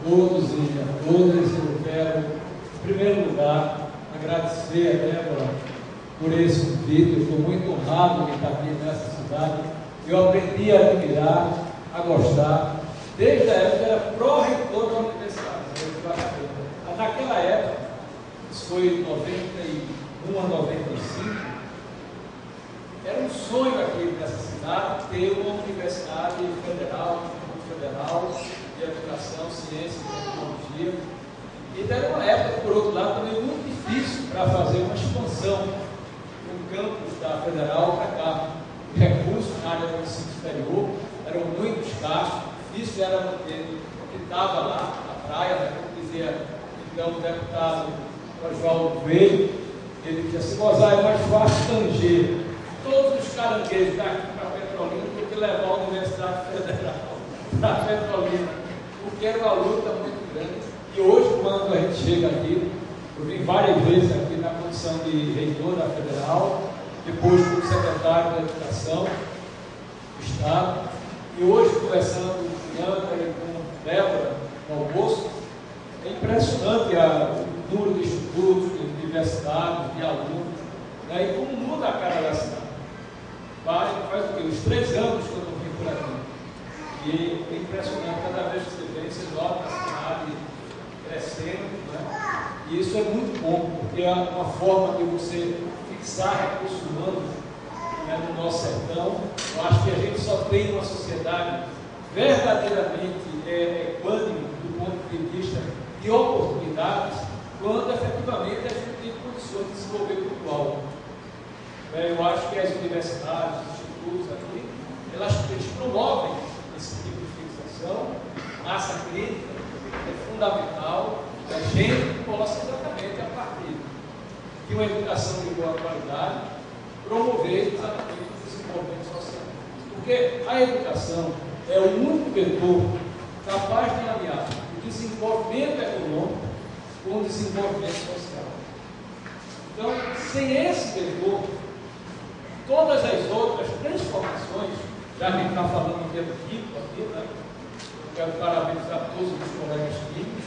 todos e a todas. Eu quero, em primeiro lugar, agradecer a Débora por esse convite. Eu estou muito honrado em estar aqui nessa cidade. Eu aprendi a admirar, a gostar, desde a época que era pró-reitor da universidade. Naquela época, isso foi em 91 a 95, era um sonho aqui nessa cidade ter uma universidade federal, de educação, ciência e tecnologia. E era uma época, por outro lado, também muito difícil para fazer uma expansão do campus da federal para cá. Recursos na área do ensino superior eram muito escassos, difícil era manter o que estava lá na praia, né? Como dizia então o deputado Oswaldo Coelho, ele dizia assim: Mozart, é mais fácil tanger todos os caranguejos daqui para Petrolina do que levar a Universidade Federal para Petrolina, porque era uma luta muito grande. E hoje, quando a gente chega aqui, eu vim várias vezes aqui na condição de reitor da Federal, depois como secretário da Educação do Estado, e hoje conversando com Bianca e com Débora no almoço, é impressionante o número de institutos, de universidades, de alunos, né, e como muda a cara da cidade. Faz o quê? Uns 3 anos que eu não vim por aqui. E é impressionante, cada vez que você vem, você nota a cidade crescendo, né? E isso é muito bom, porque é uma forma de você fixar recursos humanos, né, no nosso sertão. Eu acho que a gente só tem uma sociedade verdadeiramente equânime do ponto de vista de oportunidades quando efetivamente a gente tem condições de desenvolver tudo algo. Eu acho que as universidades, os institutos aqui, eles promovem esse tipo de fixação. Massa crítica é fundamental que a gente possa exatamente, a partir de uma educação de boa qualidade, promover exatamente o desenvolvimento social. Porque a educação é o único vetor capaz de aliar o desenvolvimento econômico com o desenvolvimento social. Então, sem esse vetor, todas as outras transformações, já que a gente está falando em termos químicos aqui, né? Eu quero parabenizar todos os colegas químicos,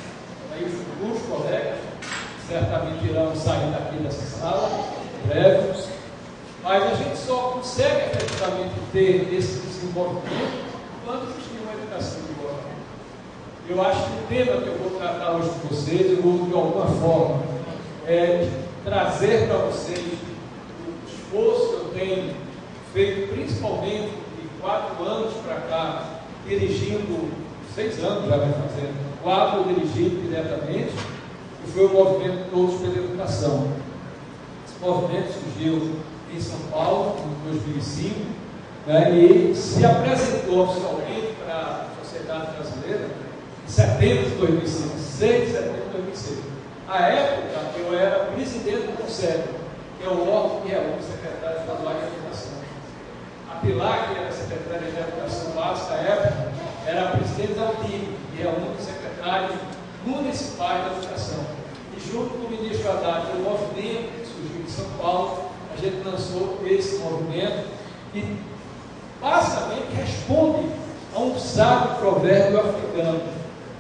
aí os futuros colegas, certamente irão sair daqui dessa sala, em breve, mas a gente só consegue efetivamente ter esse desenvolvimento quando existir uma educação de boa qualidade. Eu acho que o tema que eu vou tratar hoje com vocês, eu vou de alguma forma trazer para vocês o esforço que eu tenho feito, principalmente de 4 anos para cá, dirigindo, 6 anos já vai fazer, 4 eu dirigindo diretamente, e foi o movimento Todos pela Educação. Esse movimento surgiu em São Paulo, em 2005, né, e se apresentou oficialmente para a sociedade brasileira em setembro de 2005, 6 de setembro de 2006. À época, eu era presidente do Conselho, que é o órgão que reúne o secretário estadual de Educação. A Pilar, que era secretária de Educação Básica à época, era a presidente da UTIB, que reúne os secretários municipais da Educação. E junto com o ministro Haddad, o movimento que surgiu em São Paulo, a gente lançou esse movimento que basicamente responde a um sábio provérbio africano.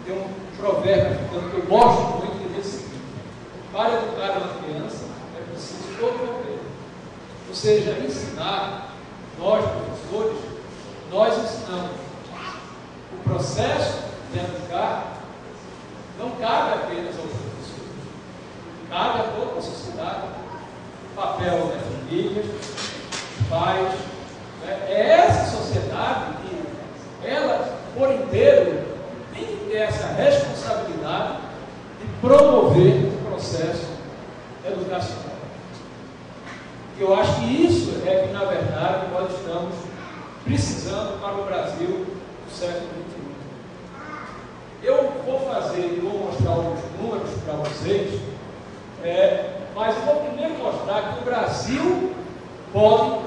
Tem um provérbio africano que eu gosto muito, que diz o seguinte: para educar uma criança é preciso promover. Ou seja, ensinar, nós professores, nós ensinamos. O processo de educar não cabe apenas aos professores, cabe a toda a sociedade. O papel das famílias, dos pais, né? É essa sociedade que ela, por inteiro, tem que ter essa responsabilidade de promover o processo educacional. E eu acho que isso é que, na verdade, nós estamos precisando para o Brasil do século XXI. Eu vou fazer e vou mostrar alguns números para vocês, mas eu vou primeiro mostrar que o Brasil pode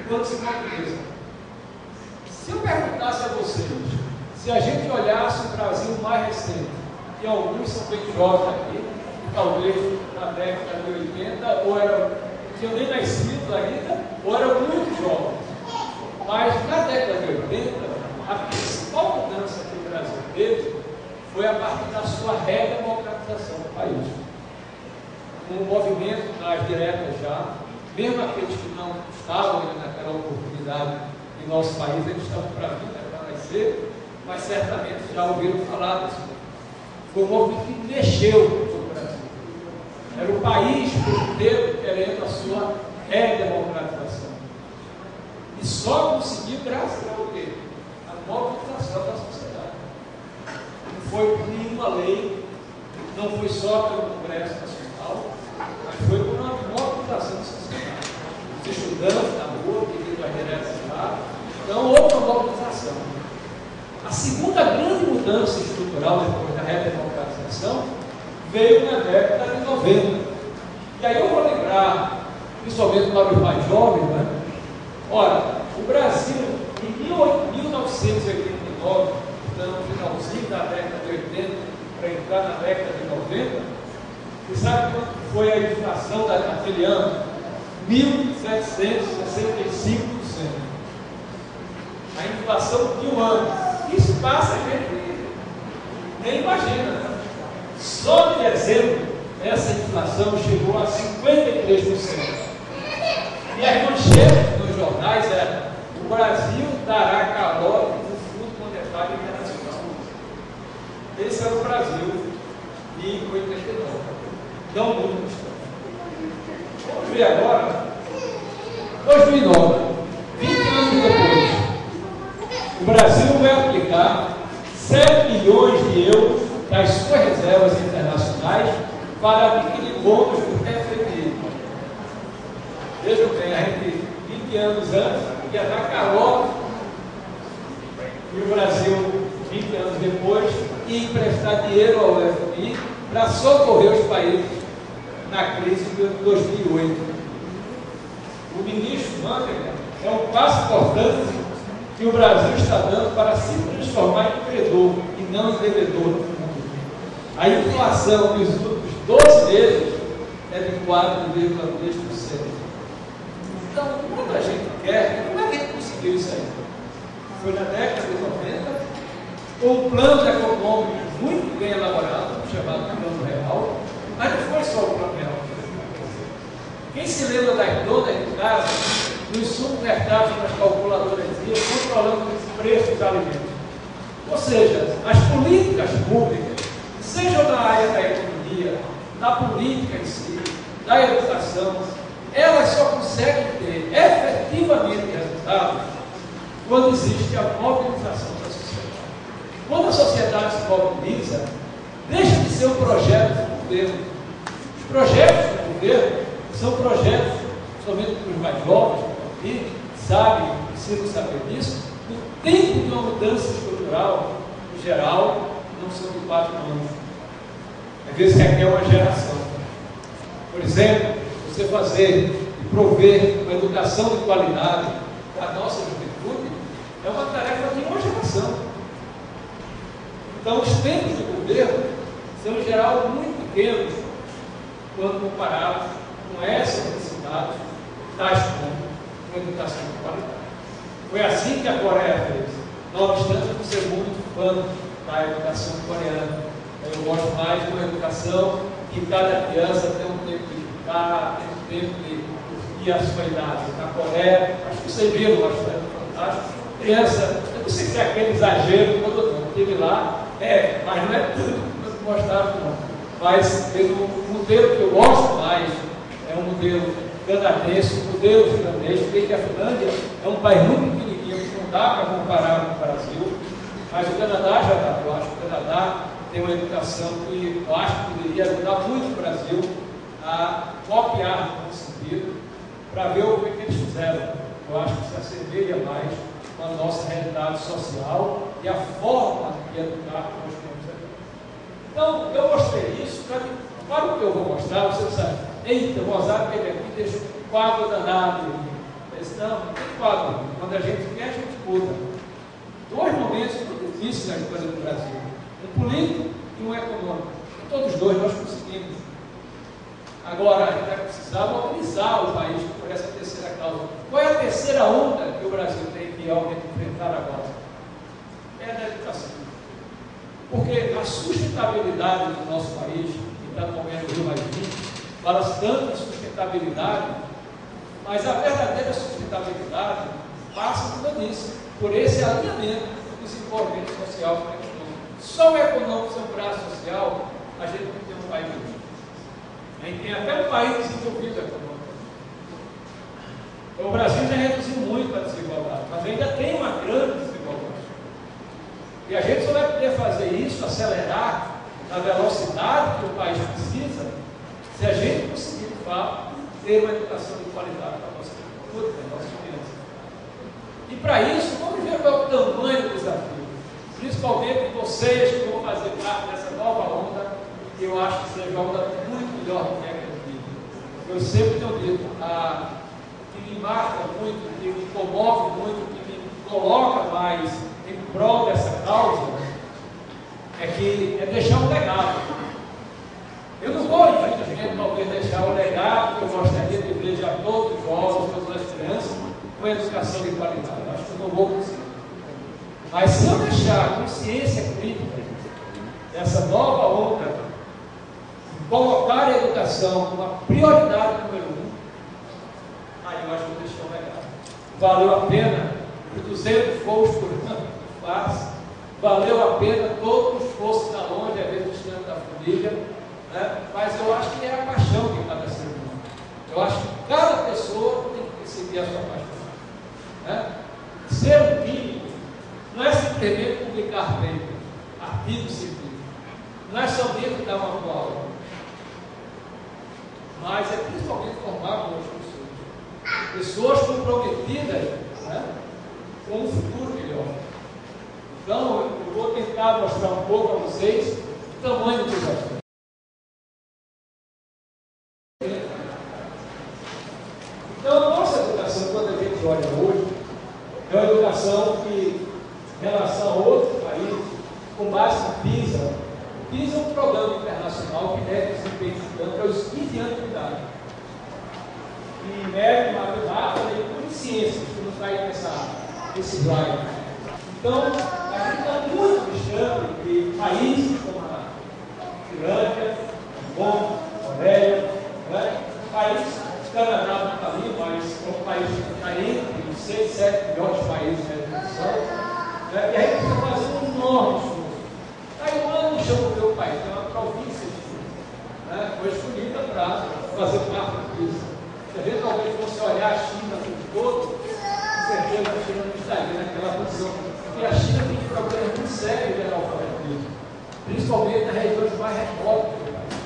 quando se mobiliza. Se eu perguntasse a vocês, se a gente olhasse o Brasil mais recente, e alguns são bem jovens aqui, talvez na década de 80, ou não tinham nem nascido ainda, ou eram muito jovens. Mas na década de 80, a principal mudança que o Brasil teve foi a partir da sua redemocratização do país. Um movimento das diretas já, mesmo aqueles que não estavam naquela oportunidade em nosso país, eles estão para vir, para nascer, mas certamente já ouviram falar desse movimento. Foi um movimento que mexeu com o Brasil. Era o país inteiro querendo a sua redemocratização. E só conseguiu graças ao quê? A mobilização da sociedade. Não foi por nenhuma lei, não foi só pelo Congresso Nacional, mas foi por uma mobilização da sociedade. Os estudantes na rua, pedindo as diretas lá. Então houve uma mobilização. A segunda grande mudança estrutural depois da redemocratização veio na década de 90. E aí eu vou lembrar, principalmente para os mais jovens, né? Ora, o Brasil, em 1989, então no finalzinho da década de 80, para entrar na década de 90, você sabe quanto foi a inflação daquele ano? 1.765%. A inflação de um ano. Isso passa, a gente nem imagina, né? Só de dezembro, essa inflação chegou a 53%. E as manchetes nos jornais eram: o Brasil dará calote no Fundo Monetário Internacional. Esse era o Brasil de 89. Não muito distante. Vamos ver agora, 2009, 20 anos depois. O Brasil vai aplicar 7 bilhões de euros das suas reservas internacionais para adquirir bônus do FMI. Vejam bem, a gente, 20 anos antes, ia dar calote, e o Brasil, 20 anos depois, ia emprestar dinheiro ao FMI para socorrer os países na crise de 2008. O ministro Mantega é um passo importante que o Brasil está dando para se transformar em credor e não em devedor no mundo. A inflação nos últimos 12 meses é de 4,2%. Então, quando a gente quer, como é que a gente conseguiu isso aí? Foi na década de 90, com um plano econômico muito bem elaborado, chamado Plano Real, mas não foi só o Plano Real. Quem se lembra das donas de casa, nos supermercados, nas calculadoras, controlando os preços dos alimentos? Ou seja, as políticas públicas, sejam na área da economia, da política em si, da educação, elas só conseguem ter efetivamente resultados quando existe a mobilização da sociedade. Quando a sociedade se mobiliza, deixa de ser um projeto do governo. Os projetos do governo são projetos, somente para os mais jovens, que sabem, precisam saber disso, o tempo de uma mudança estrutural, em geral, não são de 4 anos. Às vezes requer uma geração. Por exemplo, você fazer e prover uma educação de qualidade para a nossa juventude é uma tarefa de uma geração. Então, os tempos do governo são, em geral, muito pequenos quando comparados com essa necessidade tais como uma educação de qualidade. Foi assim que a Coreia fez. Não obstante eu ser muito fã da educação coreana. Eu gosto mais de uma educação que cada criança tem um tempo de brincar, tem um tempo de curtir a sua idade. Na Coreia, acho que vocês viram bastante, fantástico. Criança, eu não sei se é aquele exagero, quando eu estive lá, mas não é tudo que mostraram, não. Mas pelo modelo que eu gosto mais, é um modelo canadense, um modelo finlandês, porque a Finlândia é um país muito pequenininho, que não dá para comparar com o Brasil, mas o Canadá já dá. Eu acho que o Canadá tem uma educação que eu acho que poderia ajudar muito o Brasil a copiar nesse sentido, para ver o que eles fizeram. Eu acho que se assemelha mais com a nossa realidade social e a forma de educar que nós temos aqui. Então, eu mostrei isso para o que eu vou mostrar. Você sabe, eita, o Mozart ele aqui deixa um quadro danado. Eu disse, não tem quadro. Quando a gente quer, a gente muda. 2 momentos muito difíceis na história do Brasil: um político e um econômico. E todos os dois nós conseguimos. Agora, a gente vai precisar mobilizar o país por essa terceira causa. Qual é a terceira onda que o Brasil tem que realmente enfrentar agora? É a da educação. Porque a sustentabilidade do nosso país, que está no momento do Rio Mais 20, fala-se tanto em sustentabilidade, mas a verdadeira sustentabilidade passa por isso, por esse alinhamento do desenvolvimento social com o econômico. Só o econômico sem o braço social, a gente não tem um país bonito. A gente tem até um país desenvolvido econômico. O Brasil já reduziu muito a desigualdade, mas ainda tem uma grande desigualdade. E a gente só vai poder fazer isso, acelerar na velocidade que o país precisa, se a gente conseguir, de fato, ter uma educação de qualidade para a nossa criança. E para isso, vamos ver qual é o tamanho do desafio. Principalmente vocês que vão fazer parte dessa nova onda, que eu acho que seja uma onda muito melhor do que a que eu tive. Eu sempre tenho dito, que me marca muito, que me comove muito, que me coloca mais em prol dessa causa, é deixar um legado. Eu não vou, infelizmente, talvez deixar um legado que eu gostaria de ver a todos os jovens, todas as crianças, com educação de qualidade. Acho que eu não vou conseguir. Mas se eu deixar a consciência crítica dessa nova onda, colocar a educação como a prioridade número 1, aí eu acho que eu deixei um legado. Valeu a pena os 200 voos por ano que faz, valeu a pena todo o esforço da longe, às vezes distante da família, né? Mas eu acho que é a paixão que cada ser humano. Eu acho que cada pessoa tem que seguir a sua paixão. Né? Ser um químico não é simplesmente publicar papers, artigos científicos, não é somente dar uma boa aula, mas é principalmente formar boas pessoas comprometidas, né, com um futuro melhor. Então, eu vou tentar mostrar um pouco a vocês o tamanho do desafio. Então, a nossa educação, quando a gente olha hoje, é uma educação que, em relação a outros países, com base no PISA, o PISA é um programa internacional que mede o desempenho de estudante aos 15 anos de idade. E mede matemática e ciências, que não está nesse slide. Então, a gente está muito buscando que países como a Finlândia, Japão, Coreia, né? Países, Canadá não está ali, mas é um país que está entre os 6, 7 melhores países da educação. E a gente precisa fazer um enorme esforço. Taiwan não chama o meu país, é uma província de foi escolhida para fazer parte disso. Se a gente talvez fosse olhar a China como um todo, com certeza a China não estaria naquela posição. Porque a China tem um problema muito sério de analfabetismo, principalmente nas regiões mais remotas,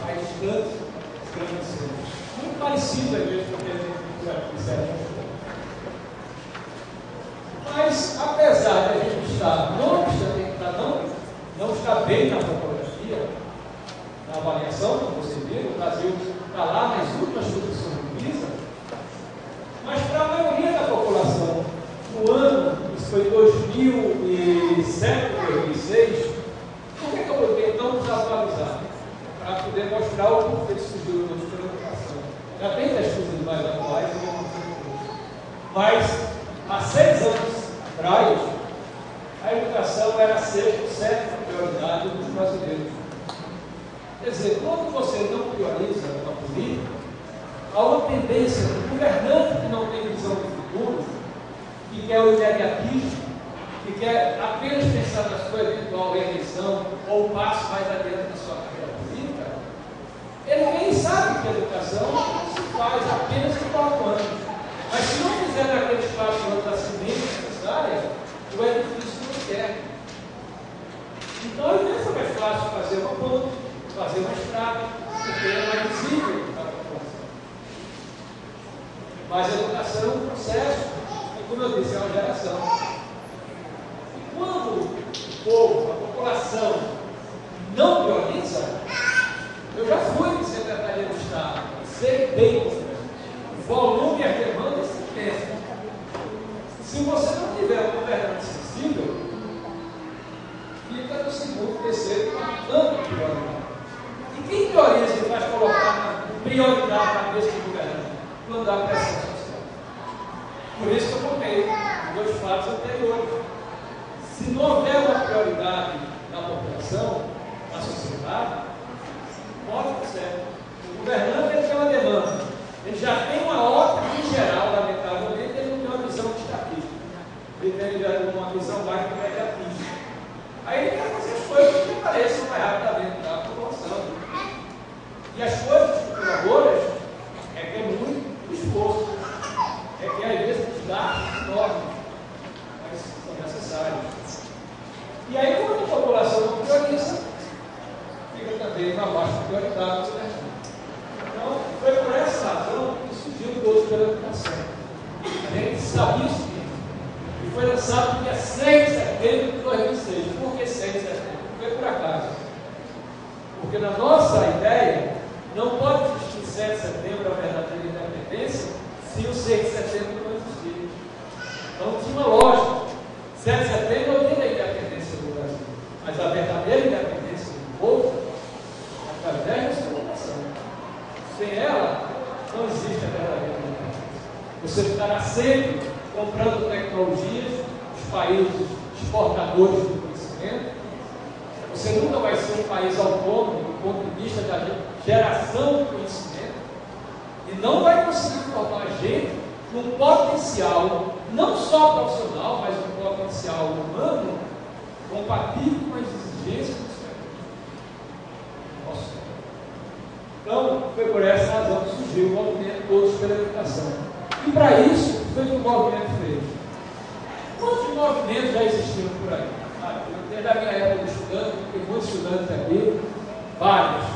mais distantes dos grandes centros. Muito parecido, às vezes, com o que a gente disseram. Mas, apesar de a gente estar, não está bem na fotografia, na avaliação, como você viu, o Brasil está lá nas últimas posições do PISA, mas para a maioria da população, no ano, isso foi 2007, 2006, por que eu botei tão desatualizado? Para poder mostrar o porquê que surgiu a nossa educação. Já tem pesquisas mais atuais, mas há 6 anos atrás, a educação era a 6ª, 7ª prioridade dos brasileiros. Quer dizer, quando você não prioriza a política, há uma tendência do governante que não tem visão de futuro, que quer o imediatismo, que quer apenas pensar na sua eventual reeleição ou um passo mais adiante na sua carreira política, ele sabe que a educação se faz apenas em 4 anos. Mas se não fizer naqueles 4 anos a semente necessária, o edifício não quer. Então, é muito mais fácil fazer uma ponte, fazer uma estrada, porque é mais visível para a população. Mas a educação é um processo, e como eu disse, é uma geração. E quando o povo, a população, não prioriza, eu já fui de Secretaria do Estado, sei bem o volume e as demandas se tem. Se você não tiver um governante sensível, fica no segundo, terceiro, quarto prioridade. E quem prioriza e faz colocar prioridade na cabeça do governante? Quando há pressão social. Por isso que eu coloquei os 2 fatos anteriores. Se não houver uma prioridade na população, educação na sociedade, pode ser certo. O governante ele tem uma demanda, ele já tem uma ótica em geral, lamentavelmente, ele não tem uma visão estatística, ele tem uma visão mais imediatista. Aí ele quer fazer as coisas que pareçam mais rapidamente da população. E as coisas estruturadoras requer muito esforço, requer às vezes gastos enormes, mas são necessários. E aí, como a população não prioriza, fica também na baixa prioridade do governo. Então, foi por essa razão que surgiu o Gosto pela Educação. A gente sabia isso e foi lançado no dia 6 de setembro de 2006. Por que 6 de setembro? Não foi por acaso. Porque na nossa ideia, não pode existir 7 de setembro, a verdadeira independência, se o 6 de setembro não existir. Então tinha uma lógica. 7 de setembro é o dia da independência do Brasil. Mas a verdadeira independência do povo é através da sua educação. Sem ela, não existe a verdadeira independência. Você ficará sempre comprando tecnologias dos países exportadores do conhecimento. Você nunca vai ser um país autônomo do ponto de vista da geração de conhecimento e não vai conseguir formar gente com potencial, não só profissional, mas um potencial humano compatível com as exigências do século. Nossa. Então, foi por essa razão que surgiu o movimento Todos pela Educação. E para isso, foi que o movimento fez. Quantos movimentos já existiram por aí? Desde a minha época de estudante, tem muitos estudantes aqui, vários.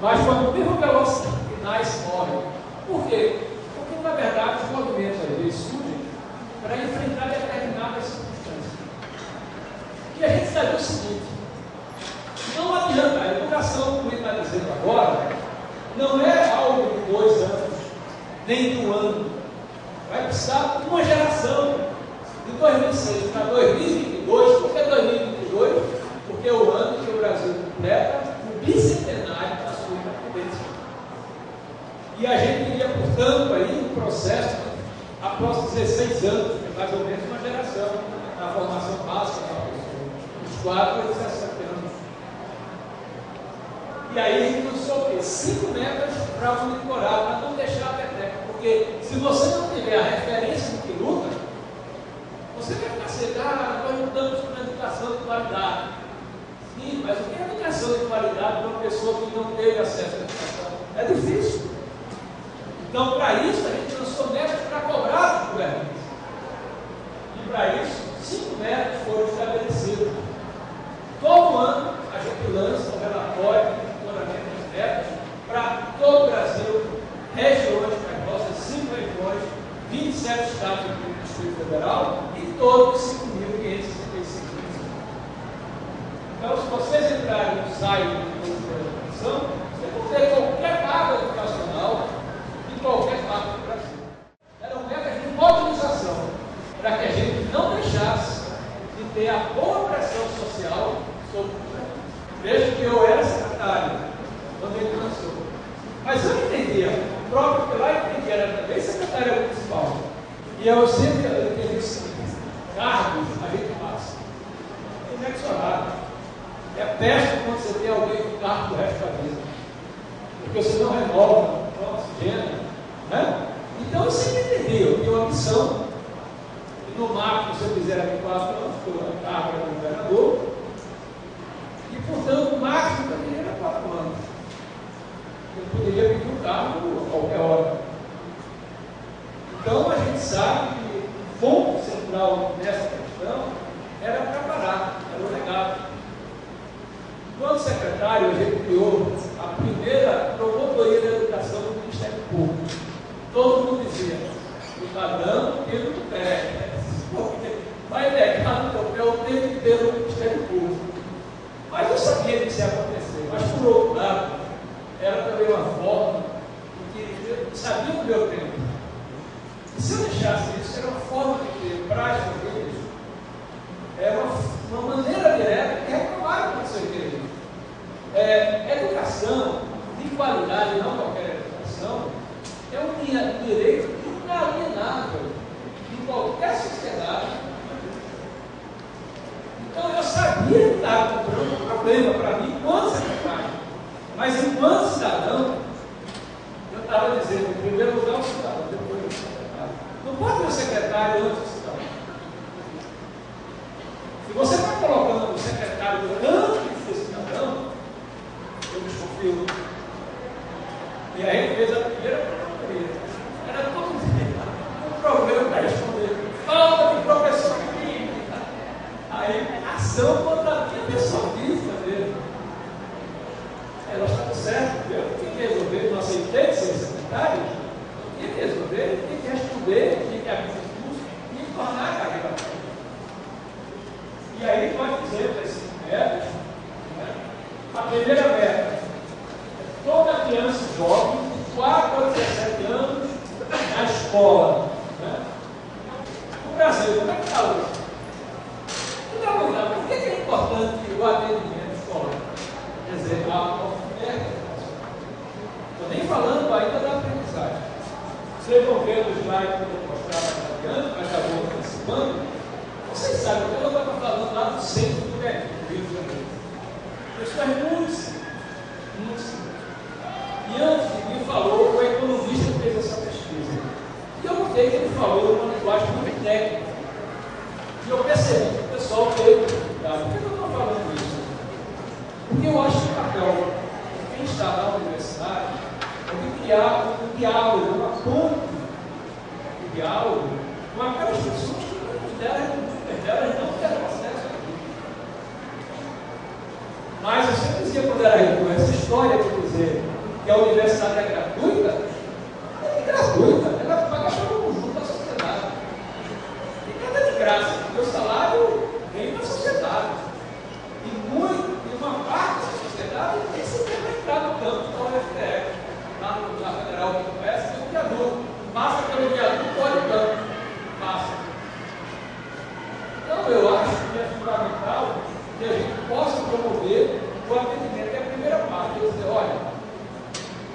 Mas quando o mesmo velocidade que nasce, morre. Por quê? Porque, na verdade, os movimentos às vezes surgem para enfrentar determinadas circunstâncias. E a gente sabe o seguinte: não adianta, a educação, como ele está dizendo agora, não é algo de 2 anos, nem de 1 ano. Vai precisar de uma geração, de 2006 para 2022. Por que 2022? Porque é o ano que o Brasil completa o bicentenário da sua independência. E a gente teria, portanto, aí um processo após 16 anos, mais ou menos uma geração, na formação básica da pessoa, dos 4 a 17 anos. E aí, não sei o quê, 5 metas para monitorar, para não deixar a peteca. Porque se você não tiver a referência do que luta, você vai ficar cedo, nós lutamos por educação de qualidade. Sim, mas o que é educação de qualidade para uma pessoa que não teve acesso à educação? É difícil. Então, para isso, a gente lançou metas para cobrar do governo. E para isso, 5 metas foram estabelecidas. Todo ano, a gente lança um relatório de monitoramento das metas para todo o Brasil, regiões, para as nossas 5 regiões, 27 estados do Distrito Federal e todos os 5.565 municípios. Então, se vocês entrarem no site da educação, você vão ter qualquer vaga educacional em qualquer parte do Brasil. Eram metas de mobilização, para que a gente não deixasse de ter a boa pressão social sobre o governo. Veja que eu era secretário quando ele lançou. Mas eu entendia, o próprio que lá entendia, era também secretário municipal. E eu sempre entendi o seguinte: cargos a gente passa. Inexorável. É péssimo quando você tem alguém com cargo do resto da vida. Porque você não renova, não oxigena. Né? Então eu sempre entendi, eu tinha uma missão. E no máximo, se eu fizer aqui 4 anos, porque eu cargo era governador. E portanto, o máximo também era 4 anos. Eu poderia pedir um cargo a qualquer hora. Então a gente sabe que o ponto central dessa questão era preparar, era o legado. Enquanto secretário, a gente criou a primeira promotoria da educação do Ministério Público. Todo mundo dizia: não está dando tiro no pé, porque vai negar no papel o tempo inteiro do Ministério Público. Mas eu sabia que isso ia acontecer. Mas, por outro lado, era também uma forma de que eu sabia o meu tempo. E se eu deixasse isso, era uma forma de ter prática deles, era uma maneira direta de reclamar com o seu direito. Educação de qualidade, não qualquer educação, é um direito inalienável de qualquer sociedade. Então eu sabia que estava comprando problema para mim, enquanto secretário. Mas enquanto cidadão, eu estava dizendo, em primeiro lugar, o cidadão, depois o secretário. Não pode ter o secretário antes do cidadão. Se você está colocando o secretário antes do cidadão, eu desconfio. E aí ele fez a primeira procuradoria. Era todo um problema para responder. Falta de professor clínica. Aí, ação contra a minha pessoa física mesmo. Nós estamos certos, eu tinha que resolver, não aceitei ser secretário, eu tinha que resolver, tinha que responder, tinha que abrir discurso, tinha que tornar a carreira. E aí nós fizemos esses metas, né? A primeira meta, toda criança jovem, de 4 a 17 anos, na escola. Né? No Brasil, como é que está hoje? Em primeiro lugar, por que é importante o atendimento escolar? Quer dizer, estou nem falando ainda da aprendizagem. Vocês vão ver no slide que eu vou mostrar mais adiante, mas acabou participando. Vocês sabem, eu estava falando lá no centro do Rio de Janeiro. Pessoas muito simples, muito simples. E antes de mim falou o economista que fez essa pesquisa. E eu notei que ele falou uma linguagem muito técnica. E eu percebi que o pessoal teve dificuldade. Por que eu estou falando isso? Porque eu acho que o papel de quem está na universidade é de criar um diálogo, uma ponte de diálogo com aquelas pessoas que muitas delas não tiveram acesso a isso. Mas eu sempre dizia quando era rico, essa história de dizer que a universidade é gratuita, ela é gratuita, ela paga para o conjunto da sociedade. E nada de graça, porque o salário vem da sociedade. E uma parte da sociedade tem que ser entrar no campo da UFPR, lá na Federal do Comércio, tem um viaduto. Passa pelo viaduto, olha o campo. Passa. Então, eu acho que é fundamental que a gente possa promover o atendimento, que é a primeira parte. Eu dizer, olha,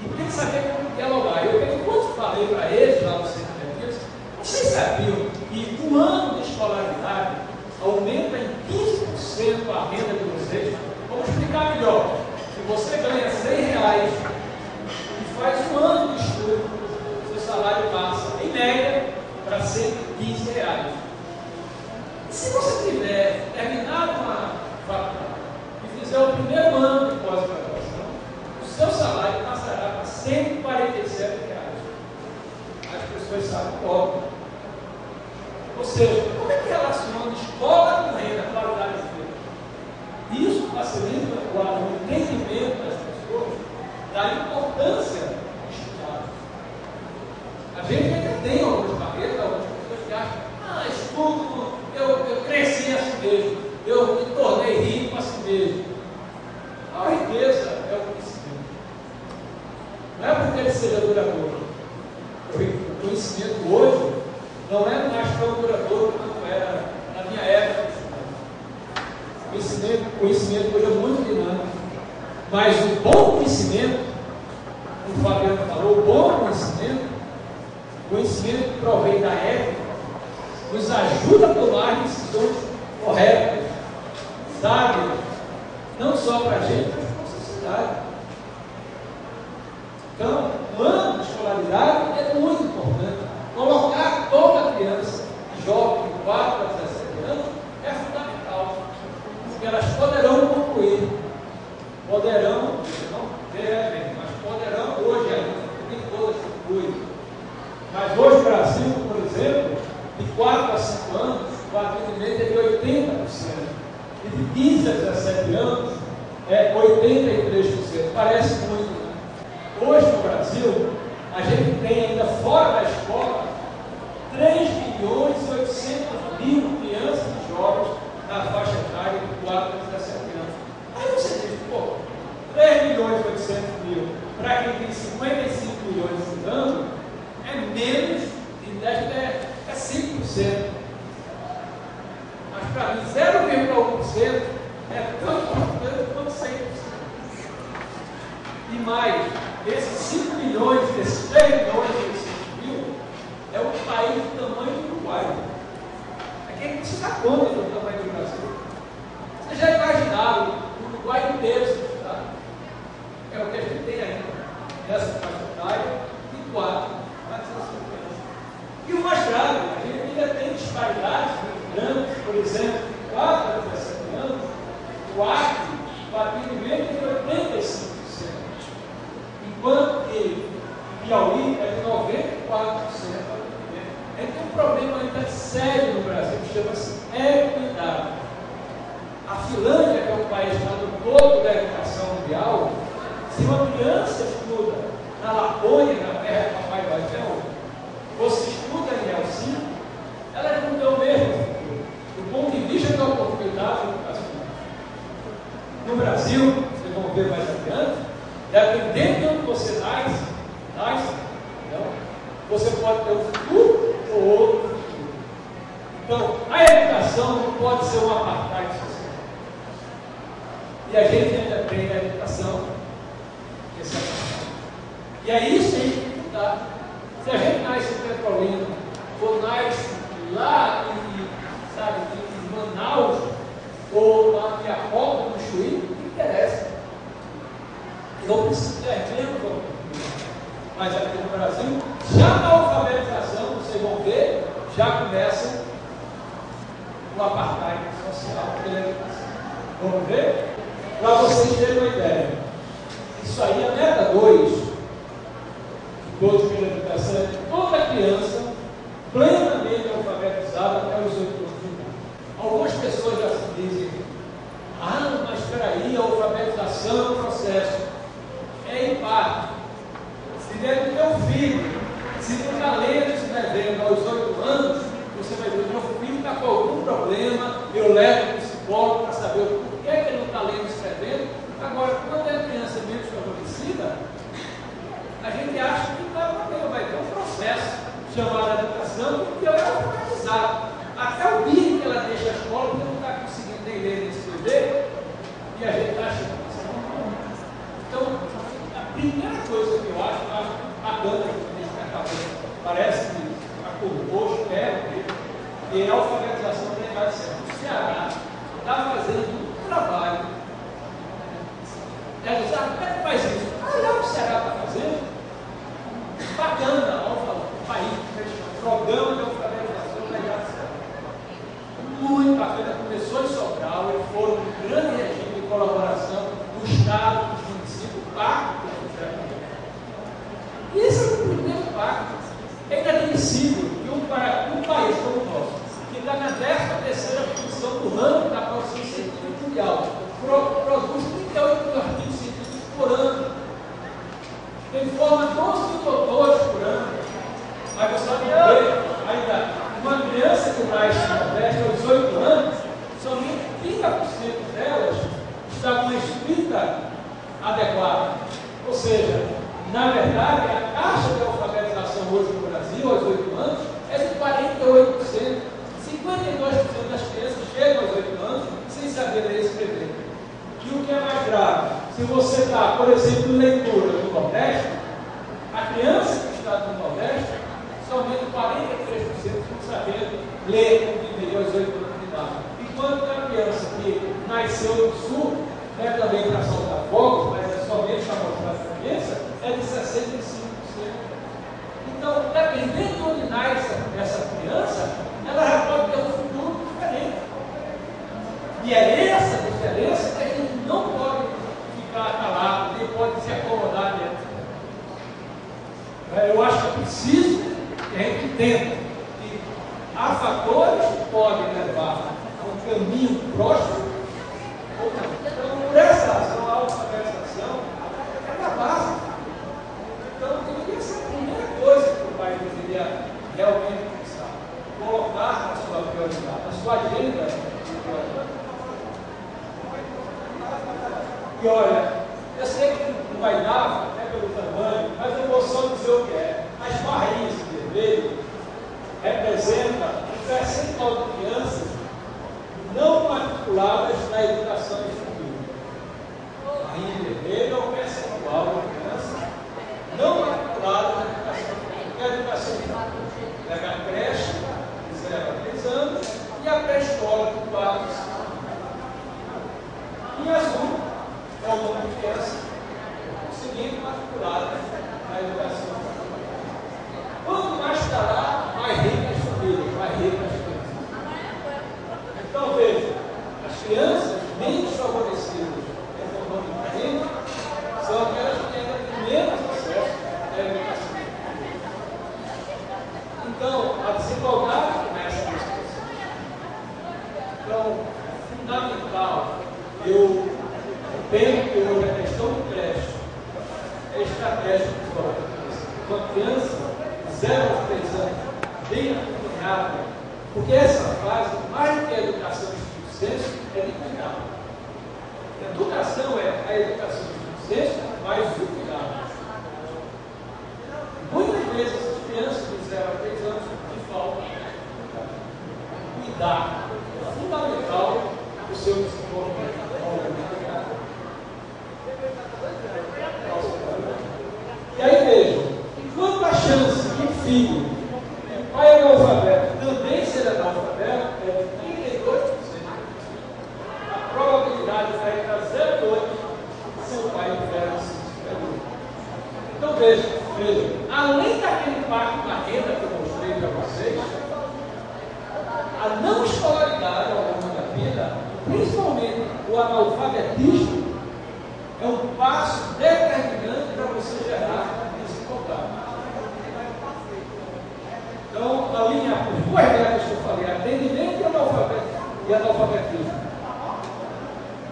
e tem que saber como dialogar. Enquanto falei para eles lá no centro de eventos, vocês sabiam que um ano de escolaridade aumenta em 15% a renda de vocês? Vamos explicar melhor. Se você ganha R$100 e faz um ano de estudo, seu salário passa, em média, para R$115. E se você tiver terminado uma faculdade e fizer o primeiro ano de pós-graduação, o seu salário passará para R$147. As pessoas sabem logo. Ou seja, como é que relaciona escola com renda, qualidade de vida? Isso facilita o entendimento das pessoas da importância de estudar. A gente ainda tem algumas barreiras, algumas pessoas que acham, estudo, eu cresci assim mesmo, eu me tornei rico assim mesmo. A riqueza é o conhecimento. Não é porque ele seja duradouro. O conhecimento hoje não é mais tão duradouro quanto era na minha época. O conhecimento hoje é muito dinâmico. Mas o bom conhecimento, como o Fabiano falou, o bom conhecimento que provém da ética, nos ajuda a tomar decisões corretas, sábias, não só para a gente, mas para a sociedade. Então, o ano de escolaridade é muito importante. Colocar toda criança jovem de 4 a 17 anos é fundamental, porque elas poderão concluir, poderão, não devem, mas poderão hoje ainda, nem todas concluem. Mas hoje no Brasil, por exemplo, de 4 a 5 anos, o atendimento é de 80%, e de 15 a 17 anos é 83%. Parece muito, né? Hoje no Brasil, a gente tem ainda fora da escola 3.800.000 crianças e jovens na faixa etária de 4 a 17 anos. Aí você diz, 3.800.000 para quem tem 55 milhões estudando, é menos de 10%, é 5%. Mas para mim, 0,1% é tão importante quanto 100%. E mais, esses 5 milhões, desses 3 milhões e 5 mil, é um país do tamanho do Uruguai. É que a gente se dá conta do tamanho do Brasil. Vocês já imaginaram o Uruguai Por exemplo, 4 a 17 anos, o Acre, o atendimento é de 85%, enquanto que Piauí é de 94%. Tem um problema ainda sério no Brasil que chama-se equidade. A Finlândia, que é um país que está no topo da educação mundial, se uma criança estuda na Lapônia, na terra do Papai Noel, ou se estuda em Helsinki, elas não têm o mesmo futuro, do ponto de vista da oportunidade educacional. No Brasil, vocês vão ver mais adiante, dependendo de onde você nasce, você pode ter um futuro ou outro futuro. Então, a educação não pode ser um apartheid social. E a gente ainda tem na educação esse apartheid. E é isso que a gente tem que mudar. Se a gente nasce em Petrolina, ou nasce lá em Manaus, ou lá em Apoca, no Chuí, não interessa. Não precisa ter as mesmas oportunidades. Mas aqui no Brasil, já na alfabetização, vocês vão ver, já começa o apartheid social pela educação. Vamos ver? Para vocês terem uma ideia. Isso aí, a meta 2, de todos pela educação, é que toda criança plenamente alfabetizada até os 8 anos de idade. Algumas pessoas já se dizem, mas espera aí, a alfabetização é um processo. É em parte. Se der do teu filho, se não está lendo e escrevendo aos 8 anos, você vai ver, meu filho está com algum problema, eu levo o psicólogo para saber o porquê que ele não está lendo e escrevendo. Agora, quando é criança menos favorecida, a gente acha que vai ter um processo chamado educação, que ela é alfabetizada. Até o dia que ela deixa a escola, porque não está conseguindo nem ler nem escrever, e a gente acha que isso não. Então, a primeira coisa que eu acho bacana que a cabeça parece que acordou, espero que é a alfabetização tem mais certo. O Ceará está fazendo um trabalho. Ela diz, como é que faz isso? O Ceará está fazendo. Bacana, o país que fez um programa de alfabetização da idade do Ceará. Muito bacana, começou em Sobral, eles foram um grande regime de colaboração do Estado, dos municípios, pacto. E esse é o primeiro pacto. É inadmissível que um país como o nosso, que está na 13ª posição do ranking da produção científica mundial, produz 38 artigos científicos por ano. Tem forma 12 mil doutores por ano. Mas você sabe que ainda uma criança que nasce no Nordeste aos 8 anos, somente 30% delas está com uma escrita adequada. Ou seja, na verdade, a taxa de alfabetização hoje no Brasil, aos 8 anos, é de 48%. 52% das crianças chegam aos 8 anos sem saber ler e escrever. E o que é mais grave, se você está, por exemplo, em leitura no Nordeste, a criança que está no Nordeste, somente 43% não sabendo ler como deveria aos 8 anos de idade. Enquanto que a criança que nasceu no Sul, também para soltar fogos, mas é somente para mostrar a diferença, é de 65%. Então, dependendo de onde nasce essa criança, ela já pode ter um futuro diferente. E é essa diferença que a gente não pode ficar calado, nem pode se acomodar dentro. Eu acho que é preciso que a gente entenda que há fatores que podem levar a um caminho próximo ou não. Então, por essa razão, a alfabetização é a base. Então, deveria ser a primeira coisa que o país deveria realmente pensar. Colocar na sua prioridade, na sua agenda de prioridade. E olha, eu sei que não vai dar, até pelo tamanho, mas eu vou só dizer o que é. As barrinhas de vermelho representam um percentual de crianças não matriculadas na educação infantil. A barrinha vermelha é o percentual de crianças não matriculadas na educação infantil. A educação infantil pega a creche, de 0 a 3 anos, e a pré-escola, de 4 a 5 anos. Em azul, é o número de crianças conseguindo matricular na educação. Quanto mais estará, mais ricas as famílias, mais ricas as crianças. crianças menos favorecidas economicamente são aquelas que têm menos acesso à educação. Então, a desigualdade começa nessa situação. Então, fundamental, eu penso que hoje a questão do creche é estratégica para uma criança de 0 a 3 anos, bem acompanhada, porque essa fase, mais do que a educação de senso, é de cuidado. A educação é a educação de senso, mais o cuidado. Muitas vezes as crianças de 0 a 3 anos de falta de cuidado. É fundamental o seu desenvolvimento. E aí vejam, enquanto a chance de um filho, um pai analfabeto, também ser analfabeto é de 32%, a probabilidade vai para 0,8 se o pai tiver ensino superior. Então vejam, além daquele impacto na renda que eu mostrei para vocês, a não escolaridade ao longo da vida, principalmente o analfabetismo, é um passo determinante para você gerar desigualdade. Então, a linha, as duas regras que eu falei, atendimento e analfabetismo.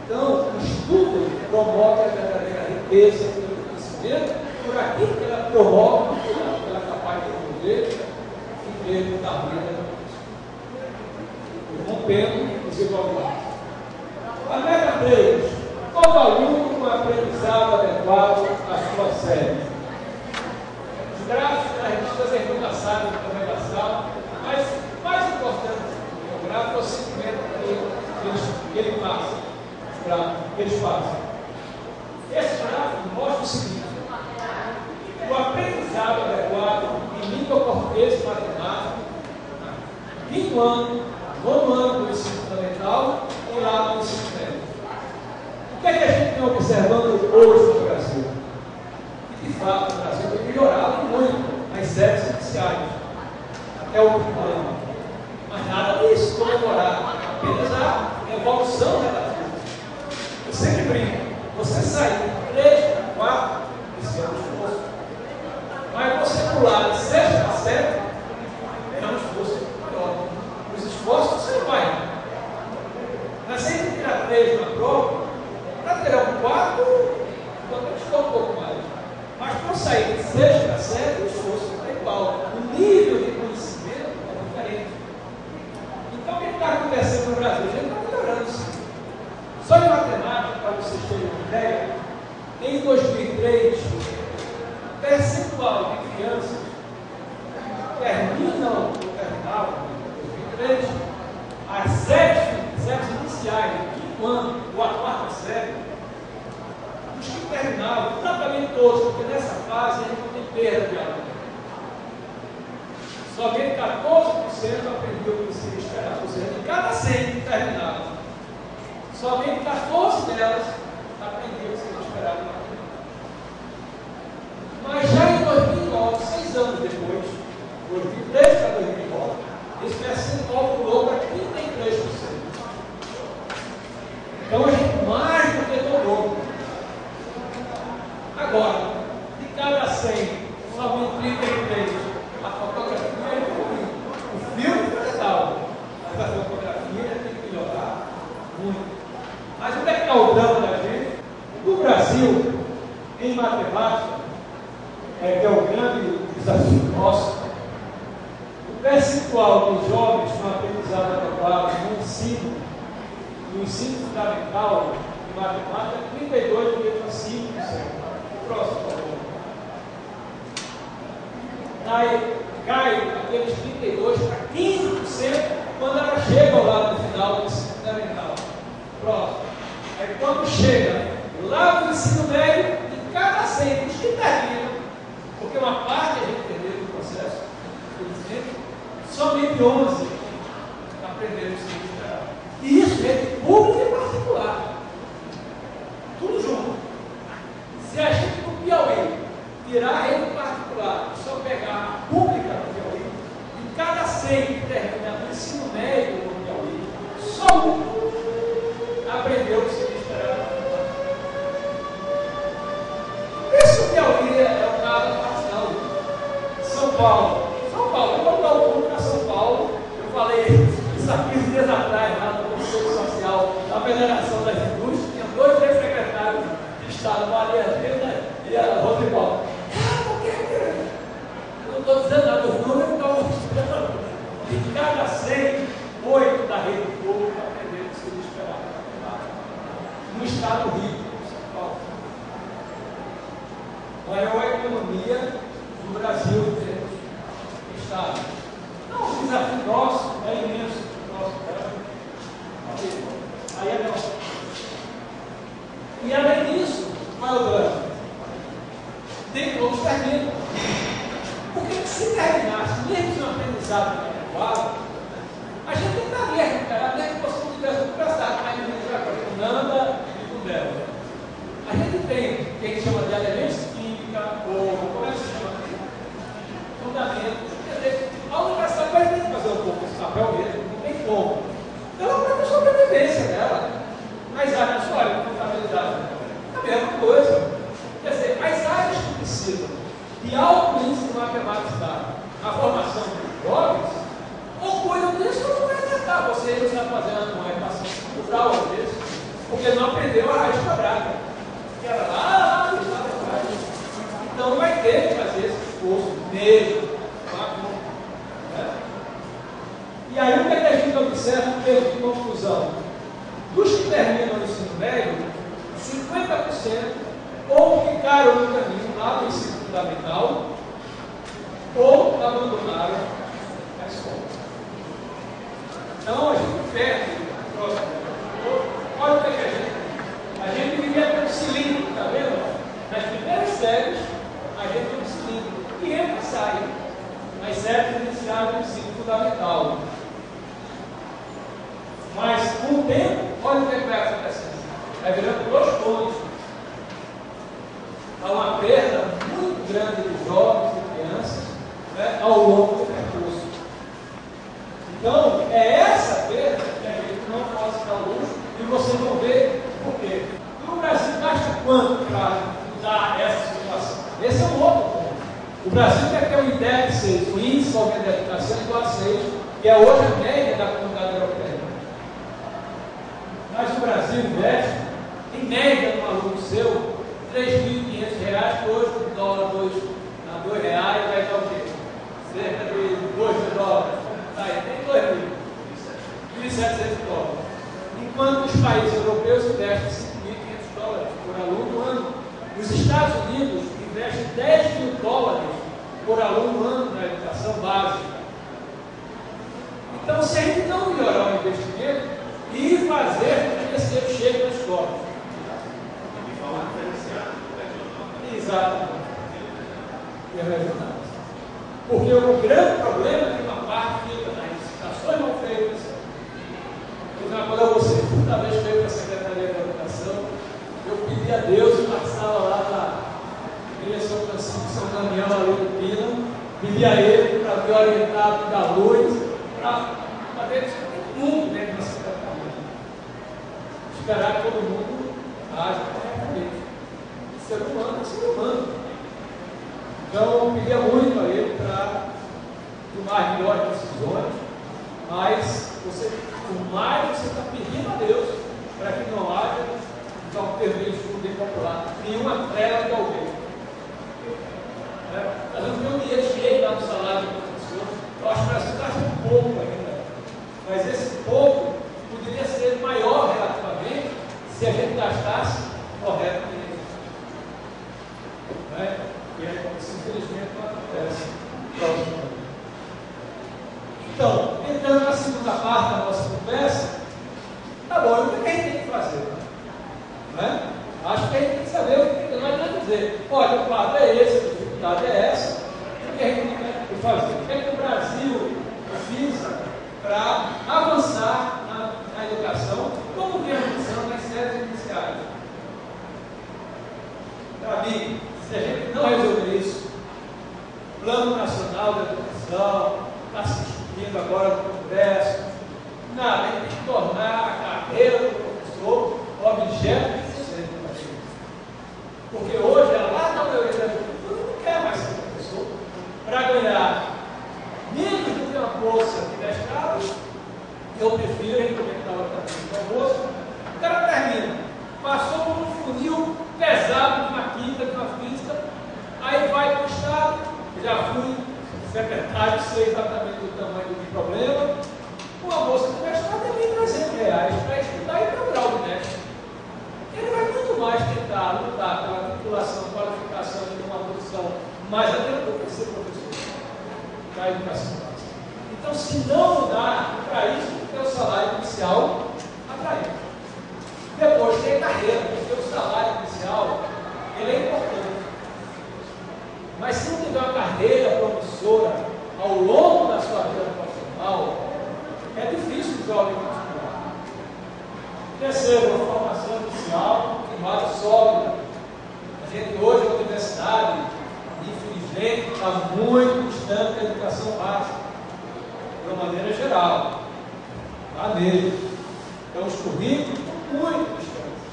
Então, o estudo promove a verdadeira riqueza do conhecimento por aquilo que ela promove, que ela é capaz de promover em termos da vida, rompendo desigualdade. A meta 3. Todo aluno com aprendizado adequado à sua série. Os gráficos das revistas a gente já sabe também da sala, mas o mais importante do gráfico é o sentimento que ele passa, que eles passam. Esse gráfico mostra o seguinte: o aprendizado adequado em língua portuguesa e matemática, quinto ano, nono ano do ensino fundamental e lá no ensino médio. O que é que a gente vem observando hoje no Brasil? E de fato, o Brasil tem melhorado muito nas séries iniciais, até o último ano. Mas nada disso comemorar, apenas a evolução relativa. Eu sempre brinco, você sair de 3 para 4, isso é um esforço. Mas você pular de 6 para 7, é um esforço maior. Os esforços você não vai. Mas se ele tirar 3 na prova, para ter um 4, então estou um pouco mais. Mas para sair de 6 para 7, o esforço não é igual. O nível de conhecimento é diferente. Então, o que está acontecendo no Brasil? A gente está melhorando sim. Só em matemática, para vocês terem uma ideia, em 2003, o percentual de crianças que terminavam em 2003, as séries iniciais, do 5º ano ou a 4ª série, os que terminavam, praticamente todos, porque nessa fase a gente não tem perda de aluno. Somente 14% aprendiam o que se esperava, ou seja, de cada 100 que terminavam, somente 14 delas aprendiam o que se esperava. Mas já em 2009, 6 anos depois, 2010 para 2009, esse percentual pulou para 33%. Então a gente mais do que dobrou. Agora, de cada 100, somente 33, a fotografia é ruim. O filme foi legal, mas a fotografia tem que melhorar muito. Mas onde é que está o drama da gente? No Brasil, em matemática, que é o grande desafio nosso, o percentual de jovens com aprendizado adequado no ensino fundamental de matemática é 32,5%. Próximo, por favor. Cai aqueles 32% para 15% quando ela chega lá no final do ensino fundamental. Próximo. Aí quando chega lá no ensino médio, de cada 100 os que terminam, porque uma parte a gente perdeu no processo, somente 11 aprenderam o seguinte. E isso é público e particular. Tudo junto. Se a gente no Piauí tirar a rede particular e só pegar a pública no Piauí, de cada 100 que termina no ensino médio no Piauí, só um Paulo. São Paulo, eu vou dar o culto para São Paulo. Eu falei isso há 15 dias atrás, lá no Conselho Social da Federação das Indústrias. Tinha 2, 3 secretários de Estado, Maria Helena e a Rodrigo Paulo. Por que? Eu não estou dizendo nada, os números estão mostrando. De cada 100, 8 da rede pública aprenderam o que se esperava. No Estado rico, São Paulo. Maior economia do Brasil em termos de Estado. Não, o desafio nosso é imenso. Aí é nosso. E além disso, qual é o drama? Tem que todos terminam. Porque se terminasse, mesmo sem um aprendizado adequado, a gente tentaria recuperar até que fosse um universo universitário, mas com Nanda e com Débora. A gente tem o que a gente chama de elementos química, ou como é que se chama? Fundamentos. Quer dizer, a universidade vai ter que fazer um pouco esse papel mesmo, não tem como. Pela própria sobrevivência dela. As áreas, olha, contabilidade, a mesma coisa. Quer dizer, as áreas que precisam de alto índice de matemática, a formação dos jovens, ou cuidam disso ou não vai tentar. Você não está fazendo uma educação cultural às vezes, porque não aprendeu a raiz quadrada. Que era lá, então vai ter que fazer esse esforço mesmo. Né? E aí o que a gente observa em termos de conclusão? Dos que terminam o ensino médio, 50% ou ficaram no caminho lá do ensino fundamental, ou abandonaram a escola. Então a gente perde o próximo. Olha o que a gente vivia com um cilindro, está vendo? Nas primeiras séries, a gente tem um cilindro que entra e sai. Nas séries iniciais do ensino fundamental. Mas com o tempo, olha o que vai acontecendo. Vai virando dois pontos. Há uma perda muito grande de jovens e crianças, né, ao longo do percurso. Então, é essa perda que a gente não pode dar luxo e vocês vão ver por quê. No Brasil, gasta quanto para mudar essa situação? Esse é um outro ponto. O Brasil quer ter um índice, o índice de educação igual a 6, que é hoje a média da comunidade europeia. Mas o Brasil investe, em média, no aluno seu, R$3.500, que hoje o dólar a R$2 vai dar o quê? Cerca de $2.000. Tá aí, tem $2.1.700. Enquanto os países europeus investem $5.500 por aluno no ano. Os Estados Unidos investem $10.000 por aluno no ano na educação básica. Então, se a gente não melhorar o investimento e fazer com que esse dinheiro chegue na escola. Exato. E é regional. Porque o grande problema é que uma parte fica nas licitações mal feitas. Quando eu você, toda vez que veio para a Secretaria da Educação, eu pedi a Deus e passava lá na Igreja São Francisco, São Damião, ali do Pina, pedi a ele para me orientar da luz, para ver que tem tudo dentro da Secretaria. Esperar que todo mundo haja corretamente. Ser humano é ser humano. Então, eu pedia muito a ele para tomar melhores decisões, mas o mais você está pedindo a Deus para que não haja, então, terrorismo bem popular, nenhuma trela de alguém. Nós vamos ver um dinheiro cheio lá no salário do professor. Eu acho que o Brasil gasta um pouco ainda, mas esse pouco poderia ser maior relativamente se a gente gastasse corretamente. E isso, infelizmente, não acontece. Então, entrando na segunda parte da nossa conversa, tá bom, o que a gente tem que fazer? Né? Acho que a gente tem que saber o que nós vamos dizer. Olha, o quadro é esse, a dificuldade é essa, o que a gente tem que fazer? O que é que o Brasil precisa para avançar na educação, como vem avançando nas séries iniciais? Davi, se a gente não resolver isso, Plano Nacional da Educação, está se discutindo agora no Congresso, nada, a gente tem que tornar a carreira do professor objeto de sucesso do Brasil. Porque hoje, a larga maioria da juventude não quer mais ser professor para ganhar sei exatamente o tamanho do problema. Uma bolsa de mestrado é R$1.300 para estudar e para o grau de mestre. Ele vai muito mais tentar lutar pela titulação, qualificação de uma posição mais adequada do que ser professor da educação básica. Então, se não mudar, para isso tem o salário inicial atraente. Depois tem carreira, porque o salário inicial ele é importante. Mas se não tiver uma carreira promissora ao longo da sua vida profissional, é difícil o jovem continuar. Terceiro, uma formação inicial primária sólida. A gente hoje, na universidade, infelizmente, está muito distante da educação básica, de uma maneira geral. Está mesmo. Então, os currículos estão muito distantes.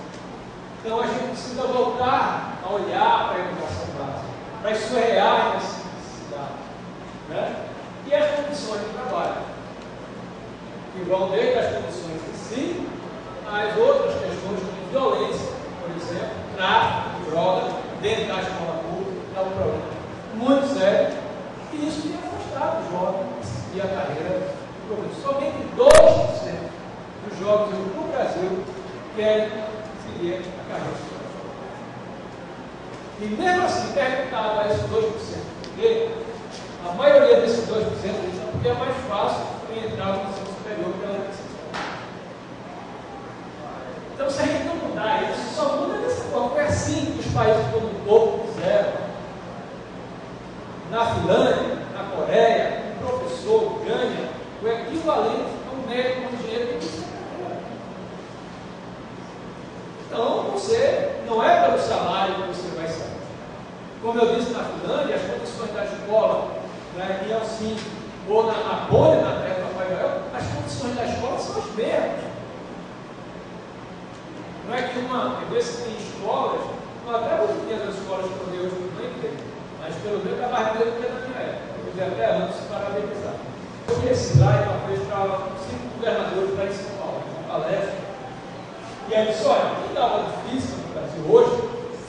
Então, a gente precisa voltar a olhar para a educação básica, para as suas reais necessidades, né? E as condições de trabalho, que vão desde as condições em si, às outras questões de violência, por exemplo, tráfico de drogas, dentro da escola pública, é um problema muito sério, e isso tem afastado os jovens e a carreira do professor. Somente 2% dos jovens no Brasil querem seguir a carreira do professor. E mesmo assim, perguntado a esses 2%, porque a maioria desses 2% dizem porque é mais fácil entrar no ensino superior pela necessidade. Então, se a gente não mudar isso, só muda dessa forma. Foi assim que os países como o topo fizeram. Na Finlândia, na Coreia, um professor ganha o equivalente a um médico com dinheiro que você carreira. Então, você não é pelo salário que você vai sair. Como eu disse na Finlândia, as condições da escola, né, em Helsinki, ou na bolha, na terra do Papai Noel, as condições da escola são as mesmas. Não é que eu vejo que tem escolas, até hoje em dia as escolas que eu hoje não entendo, mas pelo menos é mais mesmo do que na minha época. Eu devia até antes se parabenizar. Eu conheci lá e uma vez para 5 governadores lá em São Paulo, uma palestra, e aí disse: olha, quem dá aula de física no Brasil hoje,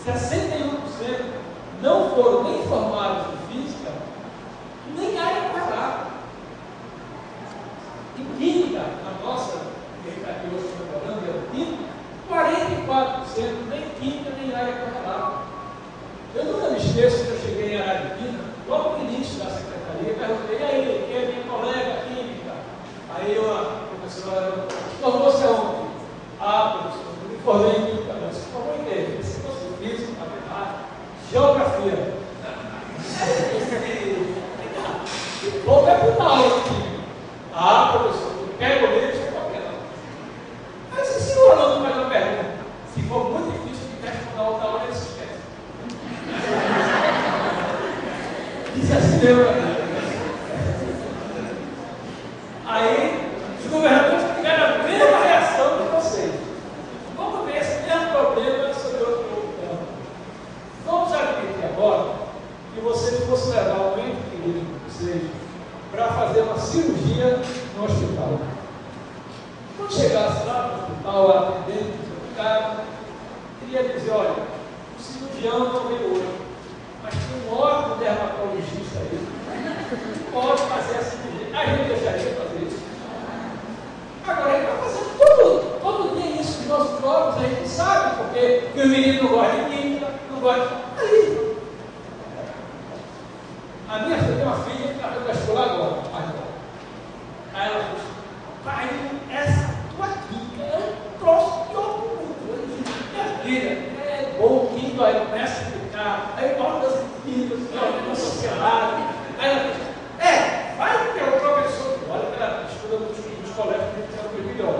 61% não foram nem formados em física, nem área quadrada. Em química, a nossa, que está aqui hoje comemorando, é o química, 44% nem química, nem área quadrada. Eu nunca me esqueço que eu cheguei em Araripina, logo no início da secretaria, perguntei: e aí, quem é minha colega química? Aí a professora formou-se aonde? Ah, professor, eu me formei em química, não. Se formou em quê? Se fosse física, matemática, geografia. Vou perguntar aula de química. Ah, professor, eu quero ler isso papel. Mas se o aluno faz uma pergunta, se for muito difícil de responder a outra aula, ele se esquece. Diz assim, meu. Aí, os governadores tiveram a mesma reação de vocês. Vamos ver esse mesmo problema sobre outro problema. Vamos admitir agora que vocês fossem levar o ente querido de vocês para fazer uma cirurgia no hospital. Quando chegasse lá no hospital, a atendente do cara queria dizer: olha, o cirurgião não veio hoje, mas tem um ótimo dermatologista aí, pode fazer a cirurgia. A gente deixaria de fazer isso. Agora ele está fazendo todo dia isso nos nossos jogos, a gente sabe porque o menino não gosta de química, não gosta de. Aí. A minha filha tem uma filha que está na escola agora. Aí ela disse: pai, essa tua química é um troço de outro mundo. Minha filha, é bom químico, aí começa a ficar, aí bota as químicas, na sociedade. Aí ela disse: vai ter o professor, olha que ela estuda nos colégios que tem o melhor.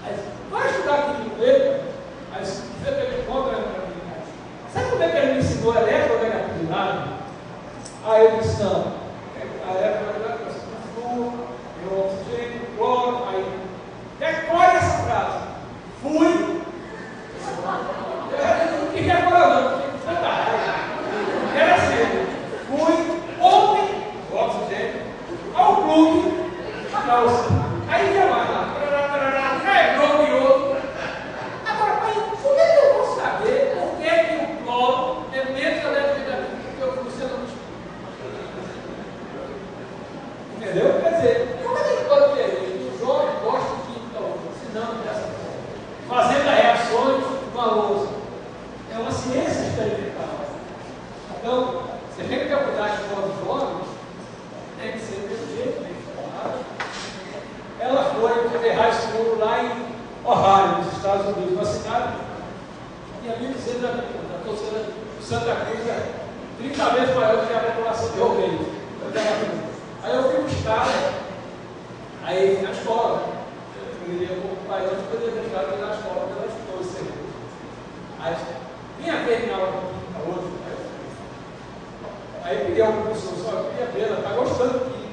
Aí vai estudar química com ele. Aí você tem conta, sabe como é que ele me ensinou a eletronegatividade? Aí eu disse: não, a eletronegatividade é flúor, o oxigênio, o cloro, aí decore essa frase. Fui. Eu não queria agora não, tinha que falar. Era assim: fui ontem, o oxigênio, ao clube, a calça. Aí ia mais lá, carregou e outro. Agora, pai, como é que eu vou saber por que o cloro é menos eletronegativo que o oxigênio? Então, você tem que mudar a escola dos jovens, tem que ser desse jeito, tem que falar. Ela foi fazer high school lá em Ohio, nos Estados Unidos, uma cidade que tinha 1.200 habitantes. A torcida de Santa Cruz é 30 vezes maior que a população de Romeiro. Aí eu fui buscar, aí na escola. Eu iria com o pai, eu poderia deixar ele na escola, porque ela estudou esse serviço. Aí, vinha ver na hora, a outra. Aí pedi ao professor, só eu queria ver, ela está gostando aqui.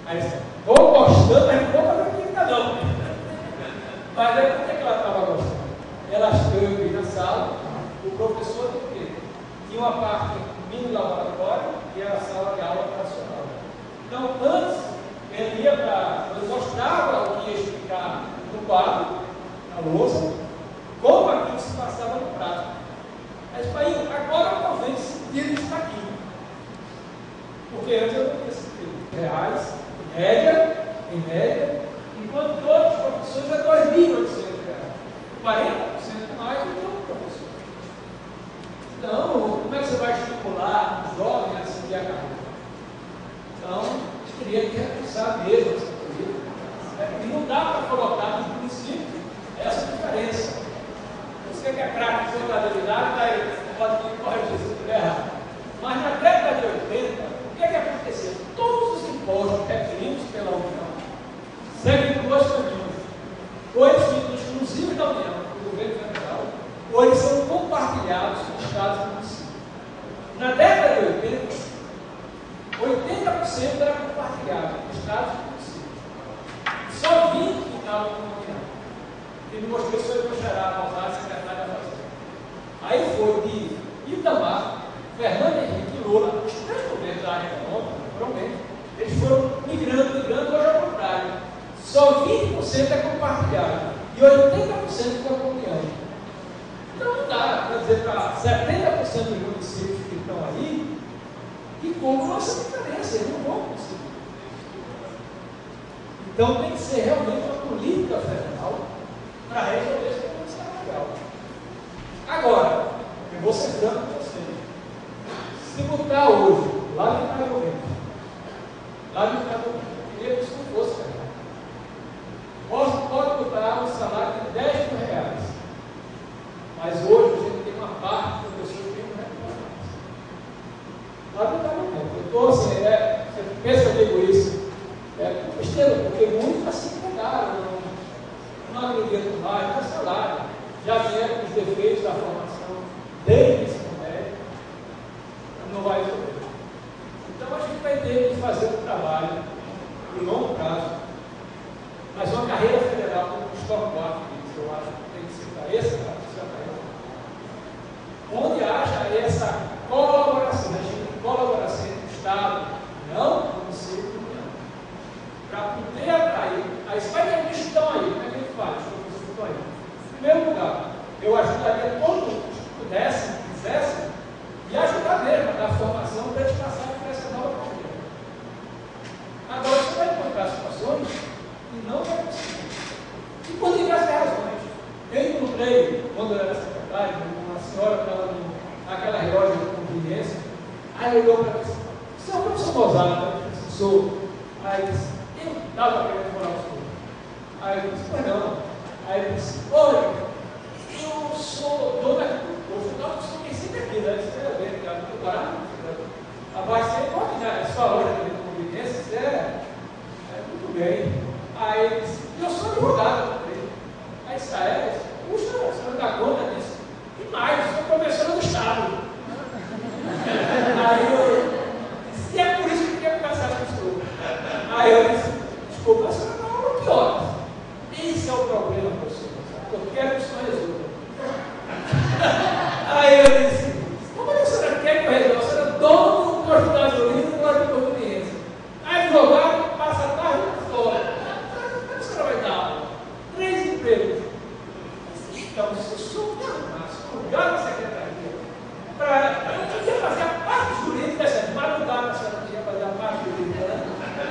Aí disse, estou gostando, mas não vou fazer química não. Mas aí por que ela estava gostando? Eu vi na sala, o professor do quê? Tinha uma parte mini laboratório e a sala de aula operacional. Então, antes, ele ia para. Eu mostrava o que ia explicar no quadro, na louça, como aquilo se passava no prático. Mas, pai, agora eu talvez sentido isso aqui. Porque antes eu não tinha sentido. Reais, em média, enquanto outros professores é R$2.800. 40% mais do que outro professor. Então, como é que você vai estimular os jovens a seguir a carreira? Então, teria que repensar mesmo essa coisa. E não dá para colocar no princípio essa diferença. Você que é craque de contabilidade, pode me corrigir se eu estiver errado. Mas na década de 80, o que aconteceu? Todos os impostos requeridos pela União seguem duas caminhos. Ou eles ficam exclusivos da União, do governo federal, ou eles são compartilhados com estados e municípios. Na década de 80, 80% era compartilhado com estados e municípios. Só 20% ficavam com a União. E me mostrou isso foi o Geraldo Alzado, secretário da Fazenda. Aí foi de Itamar, Fernando Henrique e Lula, os três governos da área econômica, provavelmente, eles foram migrando, hoje ao contrário. Só 20% é compartilhado e 80% fica com a União. Então não dá para dizer para 70% dos municípios que estão aí que compram essa diferença, eles não vão conseguir. Então tem que ser realmente uma política federal para resolver esse problema salarial. Agora, eu vou ser franco com vocês. Se botar hoje, lá no Estado eu queria que isso não fosse verdade. Pode botar um salário de R$10.000. Mas hoje a gente tem uma parte das pessoas que tem R$1.000. Lá no Estado eu estou assim, você pensa que eu digo isso? Besteira, porque muitos assim pegaram, não acreditam mais, não é salário. Já vieram com os defeitos da formação desde o ensino médio, não vai resolver. Então a gente vai ter que fazer um trabalho de longo prazo, mas uma carreira federal como o Stormwater, eu acho que tem que ser para essa carreira, onde haja essa colaboração, colaboração entre o Estado, não o município, para poder atrair. Aí você vai ter que estão aí, como é que ele faz? Os professores estão aí. Em primeiro lugar, eu ajudaria todo mundo que pudesse, quisesse, e ajudar mesmo a dar formação para eles passarem por essa nova carreira. Agora você vai encontrar situações que não vai conseguir. E por diversas razões. Eu encontrei, quando eu era secretário, uma senhora que estava naquela loja de conveniência, aí olhou para mim e disse, você é o professor Mozart, eu disse, sou. Aí disse, eu estava querendo morar o senhor. Aí eu disse, mas não. Aí ele disse, olha, eu sou dona do final que sou sempre aqui, né? Você é bem, cara, não estou parado. Rapaz, você pode, né? Sua loja de conveniência, muito bem. Aí ele disse, eu sou advogado também. Aí disse, puxa, você não dá conta disso? E mais, eu sou professora do Estado. Aí eu disse, e é por isso que eu queria conversar com o senhor. Aí eu disse, desculpa, a senhora não é pior. Esse é o problema, professor. Eu quero que o senhor resolva. Aí eu disse, como é que a senhora quer que eu resolva? A senhora é dono do hospital jurídico e do hospital de conveniência. Advogado passa a tarde fora. Como a senhora vai dar aula? 3 empregos. Então, se o senhor me arrumasse um lugar na secretaria, eu queria fazer a parte jurídica dessa, mas não dá para a senhora queria fazer a parte jurídica, né?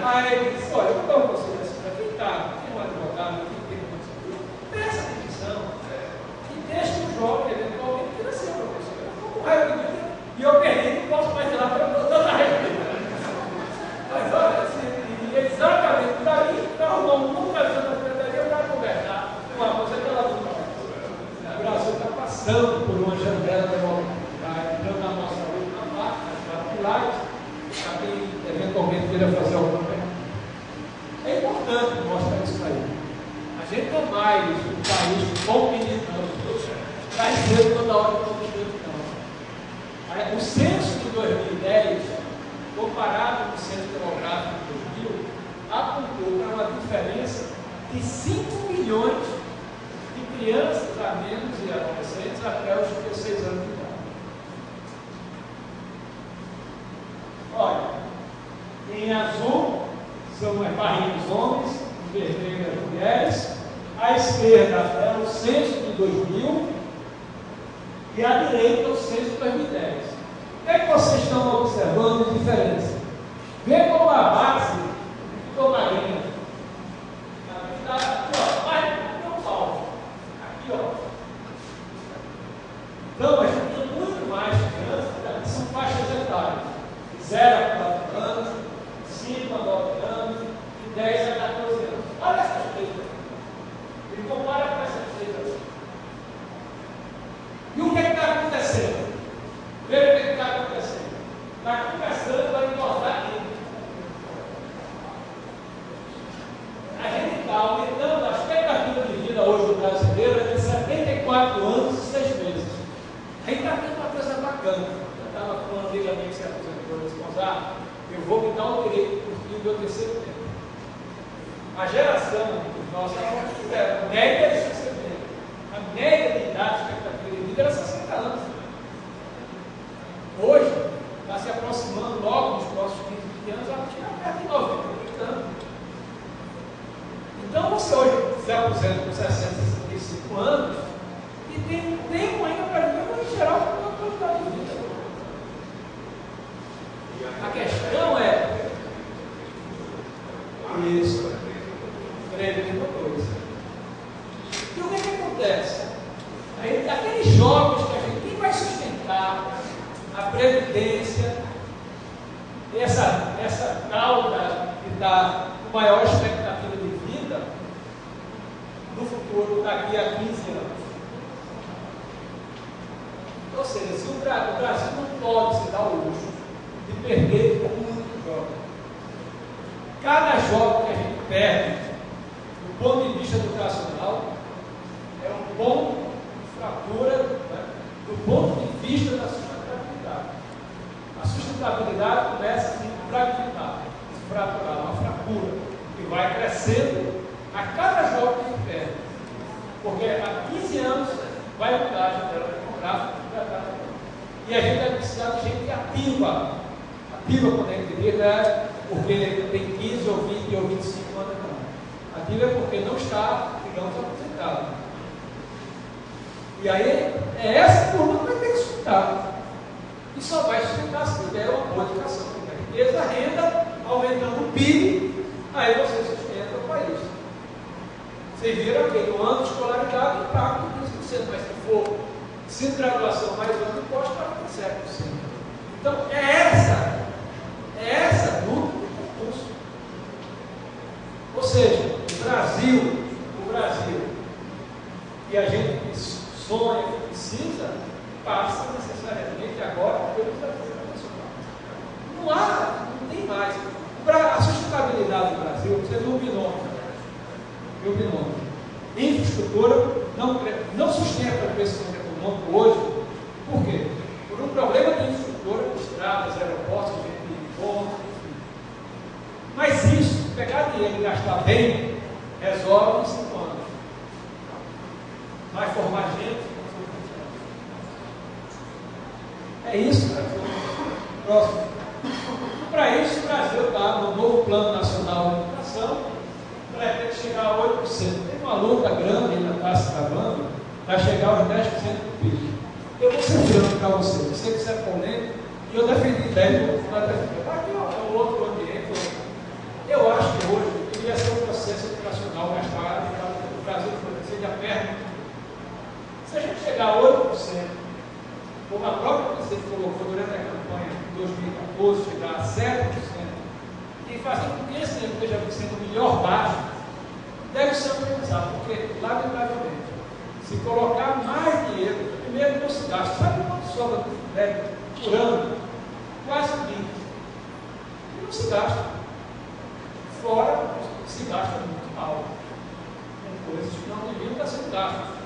Aí ele disse, olha, eu vou dar um conselho assim, para quem está, tem um advogado, quem tem um conselho, presta atenção e deixa o jovem eventualmente queira ser professor. Eu estou com raiva de mim e eu perdi, não o censo de 2010, comparado com o censo demográfico de 2000, apontou para uma diferença de 5 milhões de crianças a menos e adolescentes até os 16 anos de idade. Olha, em azul são as barrinhas dos homens, em vermelho as mulheres, à esquerda é o censo de 2000 e à direita o censo de 2010. O que é que vocês estão observando de diferença? Vê como a base ficou magrinha. Aqui, ó, vai não salvo. Aqui, ó. Então, a gente tem muito mais crianças, que são faixas etárias. De 0 a 4 anos, 5 a 9 anos, de 10 a 14 anos. Olha essas coisas. Ele compara com essas coisas. E o que está acontecendo? Veja o que está acontecendo. Está começando a engordar aqui. A gente está aumentando a expectativa de vida hoje do brasileiro é de 74 anos e 6 meses. Aí está tendo uma coisa bacana. Eu estava com uma amiga minha que se aposentou e disse: eu vou me dar o direito de curtir o meu terceiro tempo. A geração dos nossos a média de 60 anos. A média de idade de expectativa de vida era 60 anos. Hoje, está se aproximando logo nos próximos 15, 20 anos, ela tinha perto de 90, 30 anos. Então, você hoje se aposenta com 60, 65 anos e tem tempo ainda para viver, mas em geral, uma qualidade de vida. A questão é isso. E o que acontece? Aí, aqueles jovens que a gente, quem vai sustentar a previdência, essa cauda que está com maior expectativa de vida no futuro, daqui a 15 anos. Ou seja, se o Brasil não pode se dar o luxo de perder muito jovem. Cada jovem que a gente perde, do ponto de vista educacional, é um ponto de fratura, né, do ponto de vista da sustentabilidade. A sustentabilidade começa a se fragmentar, se fraturar, uma fratura, que vai crescendo a cada jovem que se perde. Porque há 15 anos vai mudar a janela demográfica. E a gente vai precisar de gente ativa. Ativa, quando a gente diz, é porque tem 15 ou 20 ou 25 anos, não. Ativa é porque não está, digamos, aposentado. E aí, é essa turma que vai ter que sustentar. E só vai sustentar se tiver uma boa educação. A riqueza, a renda, aumentando o PIB, aí você sustenta o país. Vocês viram que no ano de escolaridade está com 15%, mas se for 5 graduação mais ano, o imposto está com 7%. Então, é essa luta do concurso. Ou seja, o Brasil, que a gente sonha, que precisa, passa necessariamente agora pelo desafio nacional. Não tem mais. A sustentabilidade do Brasil precisa de um binômio. Infraestrutura não sustenta o crescimento econômico hoje. Por quê? Por um problema de infraestrutura, estradas, aeroportos, pontos, enfim. Mas isso, pegar dinheiro e gastar bem, resolve em 5 anos. Vai formar gente. É isso, Brasil. Próximo. Para isso, o Brasil está no novo Plano Nacional de Educação, pretende chegar a 8%. Tem uma luta grande, ainda está se travando, para chegar aos 10% do PIB. Eu vou ser franco para você. Você que isso é polêmico, e eu defendi 10%, vou defender. Aqui é um outro ambiente. Eu acho que hoje deveria ser um processo educacional mais tarde, o Brasil seja perto. Se a gente chegar a 8%, como a própria presidente colocou durante a campanha de 2014, chegar a 7%, e fazer com que esse tempo esteja sendo melhor baixo, deve ser organizado, porque, lamentavelmente, se colocar mais dinheiro, primeiro não se gasta. Sabe quanto sobra por ano? Quase 20. E não se gasta. Fora, se gasta muito mal. Com coisas que não deviam estar sendo gastas.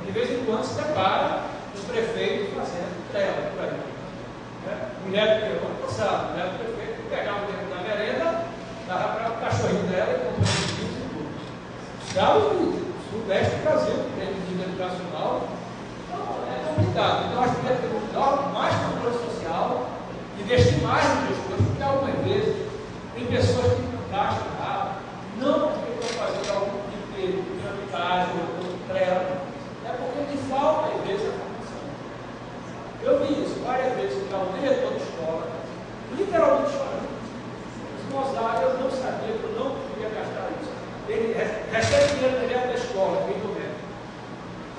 De vez em quando se depara o prefeito fazendo tela por aí. médico, ano passado, o médico prefeito pegava o dinheiro da merenda, dava para o cachorrinho dela e comprava livros e tudo. Já o Sudeste do Brasil, que tem medida educacional, então é complicado. Então, acho que deve ter mais controle social, investir mais nos gestores, porque algumas vezes tem pessoas que não gastam nada, não porque estão fazendo algum tipo de tramitagem ou trela, é porque lhe falta, às vezes, a formação. Eu vi isso várias vezes, que um diretor de escola, literalmente chorando. Mozart, eu não sabia que eu não podia gastar isso. Ele recebe dinheiro direto da escola, vem do médico.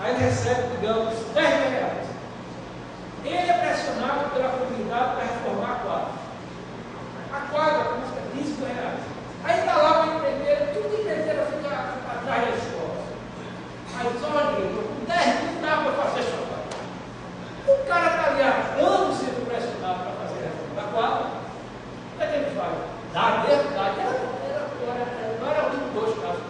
Aí ele recebe, digamos, 10 mil reais. Ele é pressionado pela comunidade para reformar a quadra. A quadra custa 15 mil reais. Aí está lá o empreiteiro, tudo empreiteiro fica atrás da escola. Aí diz, olha, com 10 mil dá para fazer essa quadra. O cara está ali há anos sendo pressionado para fazer a reforma da quadra. O que é que ele faz? Dá mesmo, dá. Não era um, dois casos.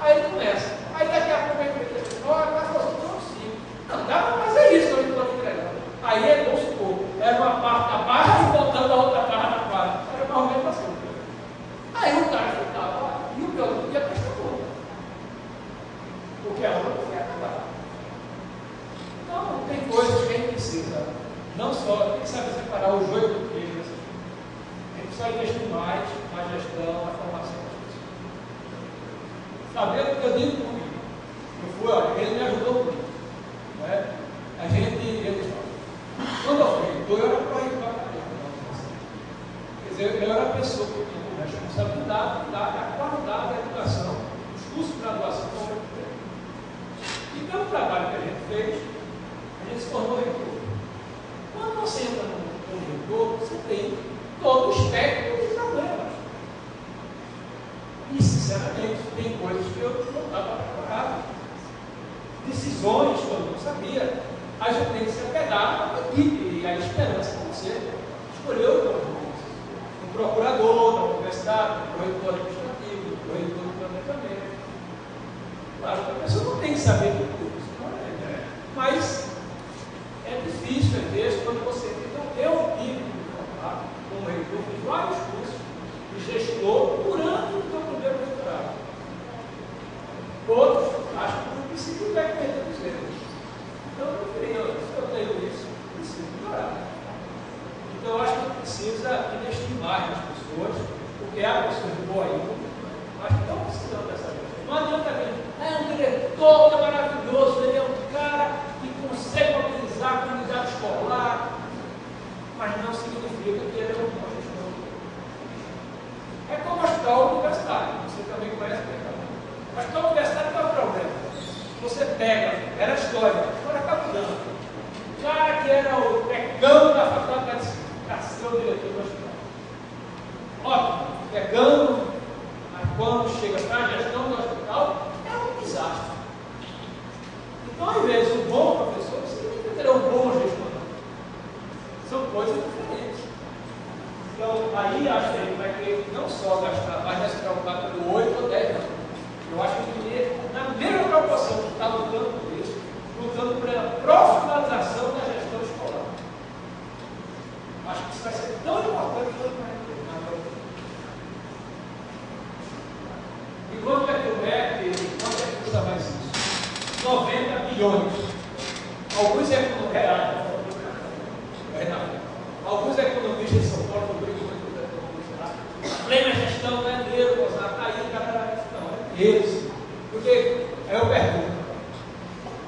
Aí ele começa. Aí daqui a pouco ele diz, olha, mas você não consigo. Não, dá para fazer isso, eu estou entregando. Aí ele, vamos supor, era uma parte da barra e voltando a outra barra na quadra. Era mais ou menos assim. Aí o cara ficava lá e o meu não podia prestar conta. Porque a outra foi acabar. Então, tem coisas que a gente precisa. Não só, tem que saber separar o joio do trigo. A gente precisa investir mais na gestão, na formação das pessoas. Sabendo que eu digo comigo. Eu fui, olha, ele me ajudou muito. Né? A gente, eles falam. Quando eu fui, então eu era para ir para a cadeia. Quer dizer, eu era a pessoa que tinha a responsabilidade da qualidade da educação, os cursos de graduação como eu tenho. E pelo trabalho que a gente fez, a gente se tornou reitor. Quando você entra no reitor, você tem todo o espectro de problemas. E, sinceramente, tem coisas que eu não estava preparado. Decisões que eu não sabia. A gente tem que se apegar à equipe e à esperança que você escolheu o procurador da universidade, o reitor administrativo, o reitor do planejamento. Claro que a pessoa não tem que saber de tudo, isso não é, mas é difícil, às vezes, quando você. Então, eu tive que me formar como reitor, fiz vários cursos de gestor durante o meu primeiro doutorado. Outros, acho que no princípio vai perder os erros. Então, eu preferia, se eu tenho isso, preciso melhorar. Então, eu acho que precisa investir mais nas pessoas, porque há pessoas de boa índole, mas que estão precisando dessa gente. Não adianta ver, é um diretor que é maravilhoso, ele é um cara que consegue mobilizar a comunidade escolar, mas não significa que ele é um bom gestor. É como o hospital universitário, você também conhece bem. O hospital universitário qual é o problema? Você pega, era a história está mudando. O cara que era o decano da faculdade de medicina, para ser o diretor do hospital. Ótimo, decano, mas quando chega para a gestão do hospital, é um desastre. Então, ao invés de um bom professor, você tem que ter um bom gestor. São coisas diferentes. Então, aí acho que a gente vai ter não só gastar, mas vai se preocupar pelo 8 ou 10 anos. Eu acho que ter, na mesma proporção que está lutando por isso, lutando pela profissionalização da gestão escolar. Acho que isso vai ser tão importante quanto vai ter. E quanto é que o MEC, quanto é que custa mais isso? 90 bilhões. Alguns reais. Alguns economistas de São Paulo estão brigando muito com economistas. Plena gestão não é dinheiro, está aí, cara. Não, é dinheiro. Porque, aí eu pergunto,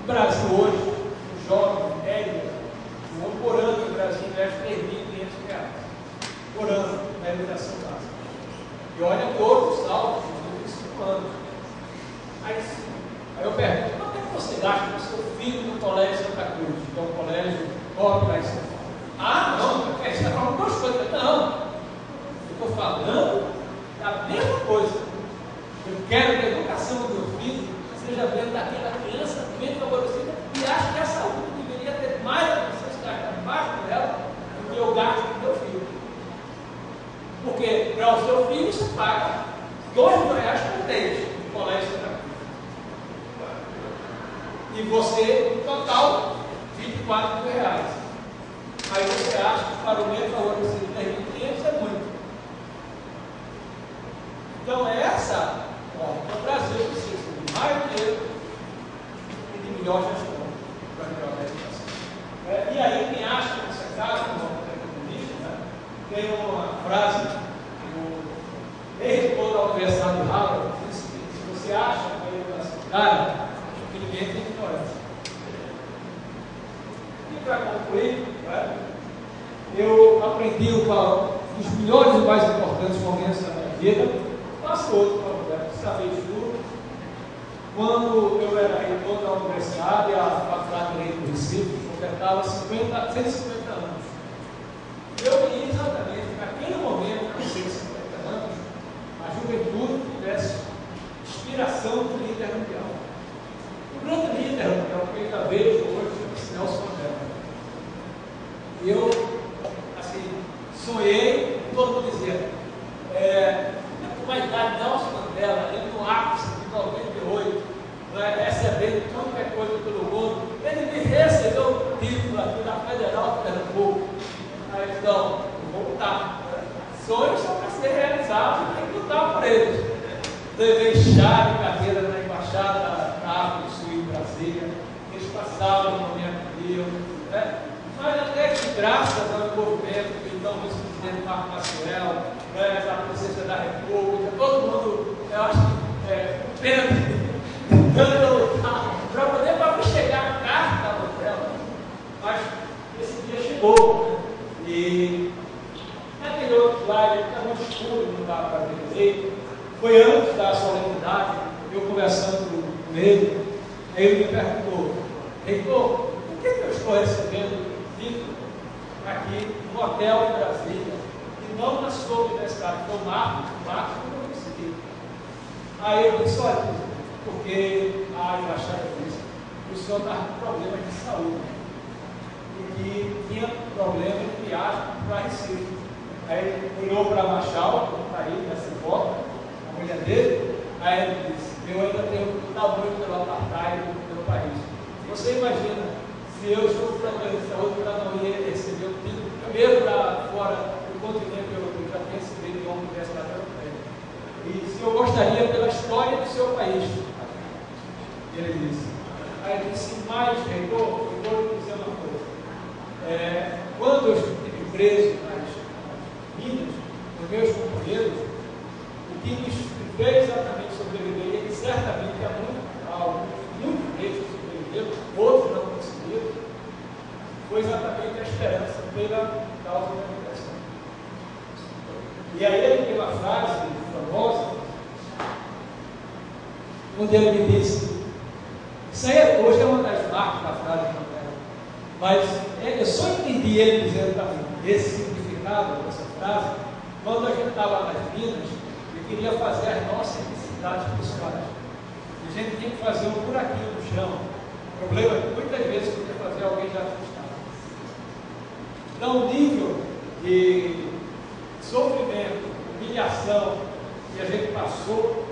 o Brasil hoje, o jovem, médio, o homem por ano no Brasil investe R$3.500 por ano na educação básica. E olha todos os saldos dos 5 anos. Aí eu pergunto, quanto é que você gasta com seu filho no colégio Santa Cruz, que é um colégio pobre lá em São Paulo? Ah, não, você está falando duas coisas. Não, eu estou falando da mesma coisa. Eu quero que a educação do meu filho seja dentro daquela criança bem favorecida e acho que a saúde deveria ter mais atenção, se gastar mais com ela do que eu gasto com o meu filho. Porque para o seu filho você paga R$2.000 por mês no colégio Santa Cruz. E você, no total, R$24.000. Aí você acha que para o metro, a outra seria 10.500, é muito. Então, essa, o Brasil precisa de mais dinheiro e de melhor gestão para melhorar a educação. E aí, quem acha que isso é caso, como economista, né, tem uma frase do ex-reitor da Universidade de Harvard, que diz o seguinte: se você acha que a educação é cara, infelizmente é ignorância. E para concluir, né, eu aprendi um dos melhores e mais importantes momentos da minha vida. Passou outro problema, saber de tudo. Quando eu era reitor da universidade, a Faculdade de Direito do Recife completava 150 anos. Eu queria exatamente, naquele momento, com 150 anos, a juventude tivesse inspiração do líder mundial. O grande líder mundial que eu ainda vejo hoje é Nelson Mandela. E eu, assim, sonhei, todo mundo dizia, com a idade de Nelson Mandela, ele no ápice de 98, recebendo tanta coisa pelo mundo, ele me recebeu o título aqui da Federal de Pernambuco. Aí então, vou lutar. Sonhos são para ser realizados, tem que lutar por eles. Levei chave e carteira na embaixada da África do Sul em Brasília, eles passavam no momento que mas até que graças ao envolvimento do então vice-presidente Marco Maciel, da presidência da República, todo mundo, eu acho que pena tentando lutar para poder chegar a carta da novela, mas esse dia chegou, né? E naquele outro slide, está muito escuro, não dá para ver direito, foi antes da solenidade, eu conversando com ele, ele me perguntou: reitor, por que eu estou recebendo título aqui no hotel em Brasília e não na sua universidade? Foi o Marcos que eu consegui. Aí eu disse: olha, porque a embaixada disse que o senhor estava com problemas de saúde e que tinha problema de viagem para Recife. Aí ele olhou para Machado, que está aí nessa foto, a mulher dele, aí ele disse: eu ainda tenho que lutar muito pelo apartheid do meu país. Você imagina se eu estou com problema de saúde para não ir receber o título primeiro para fora do continente europeu, já tenho recebido de uma universidade europeia. E se eu gostaria pela história do seu país. Ele disse. Aí ele disse: mais, reitor, eu vou lhe dizer uma coisa. Quando eu estive preso nas minas, os meus companheiros, o que me fez exatamente sobreviver, e ele certamente é muito deles sobreviveram, outros não conseguiram, foi exatamente a esperança pela causa da educação. E aí ele tem uma frase famosa, onde ele me disse, isso aí hoje é uma das marcas da frase de Mandela, mas eu só entendi ele dizendo para mim esse significado dessa frase quando a gente estava nas minas e queria fazer as nossas necessidades pessoais. A gente tinha que fazer um buraquinho no chão. O problema é que muitas vezes podia fazer alguém já assustado. Então, o nível de sofrimento, humilhação que a gente passou,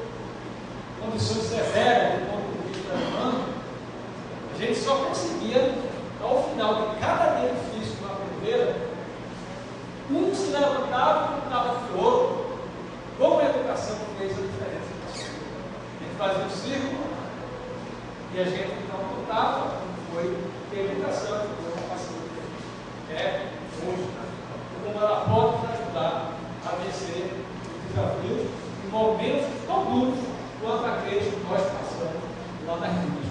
condições severas do ponto de vista humano, a gente só conseguia, ao final de cada dia difícil na primeira, um se levantava e lutava para o outro. Como a educação fez a diferença? A gente fazia um círculo e a gente não lutava, foi ter educação, foi uma facilidade. Hoje, como ela pode nos ajudar a vencer os desafios em momentos tão duros quanto aqueles que nós passamos lá nas minas.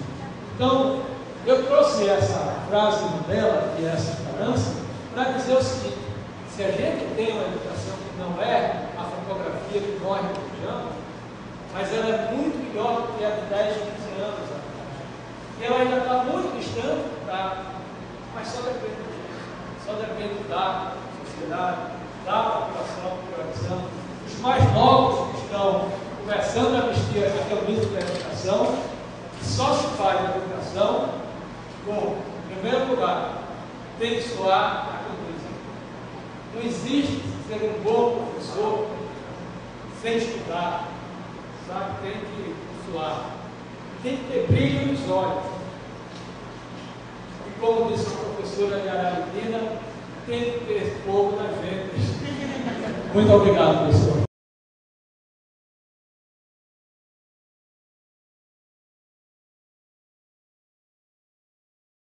Então, eu trouxe essa frase dela e essa esperança para dizer o seguinte: se a gente tem uma educação que não é a fotografia que nós desejamos, mas ela é muito melhor do que a de 10, 15 anos atrás. Ela ainda está muito distante, mas só depende da sociedade, da população priorizando. Os mais novos que estão começando a vestir a camisa da educação, que só se faz a educação com, em primeiro lugar, tem que soar a camisa. Não existe ser um bom professor sem estudar, sabe? Tem que suar, tem que ter brilho nos olhos. E como disse a professora de Araripina, tem que ter fogo na gente. Muito obrigado, pessoal.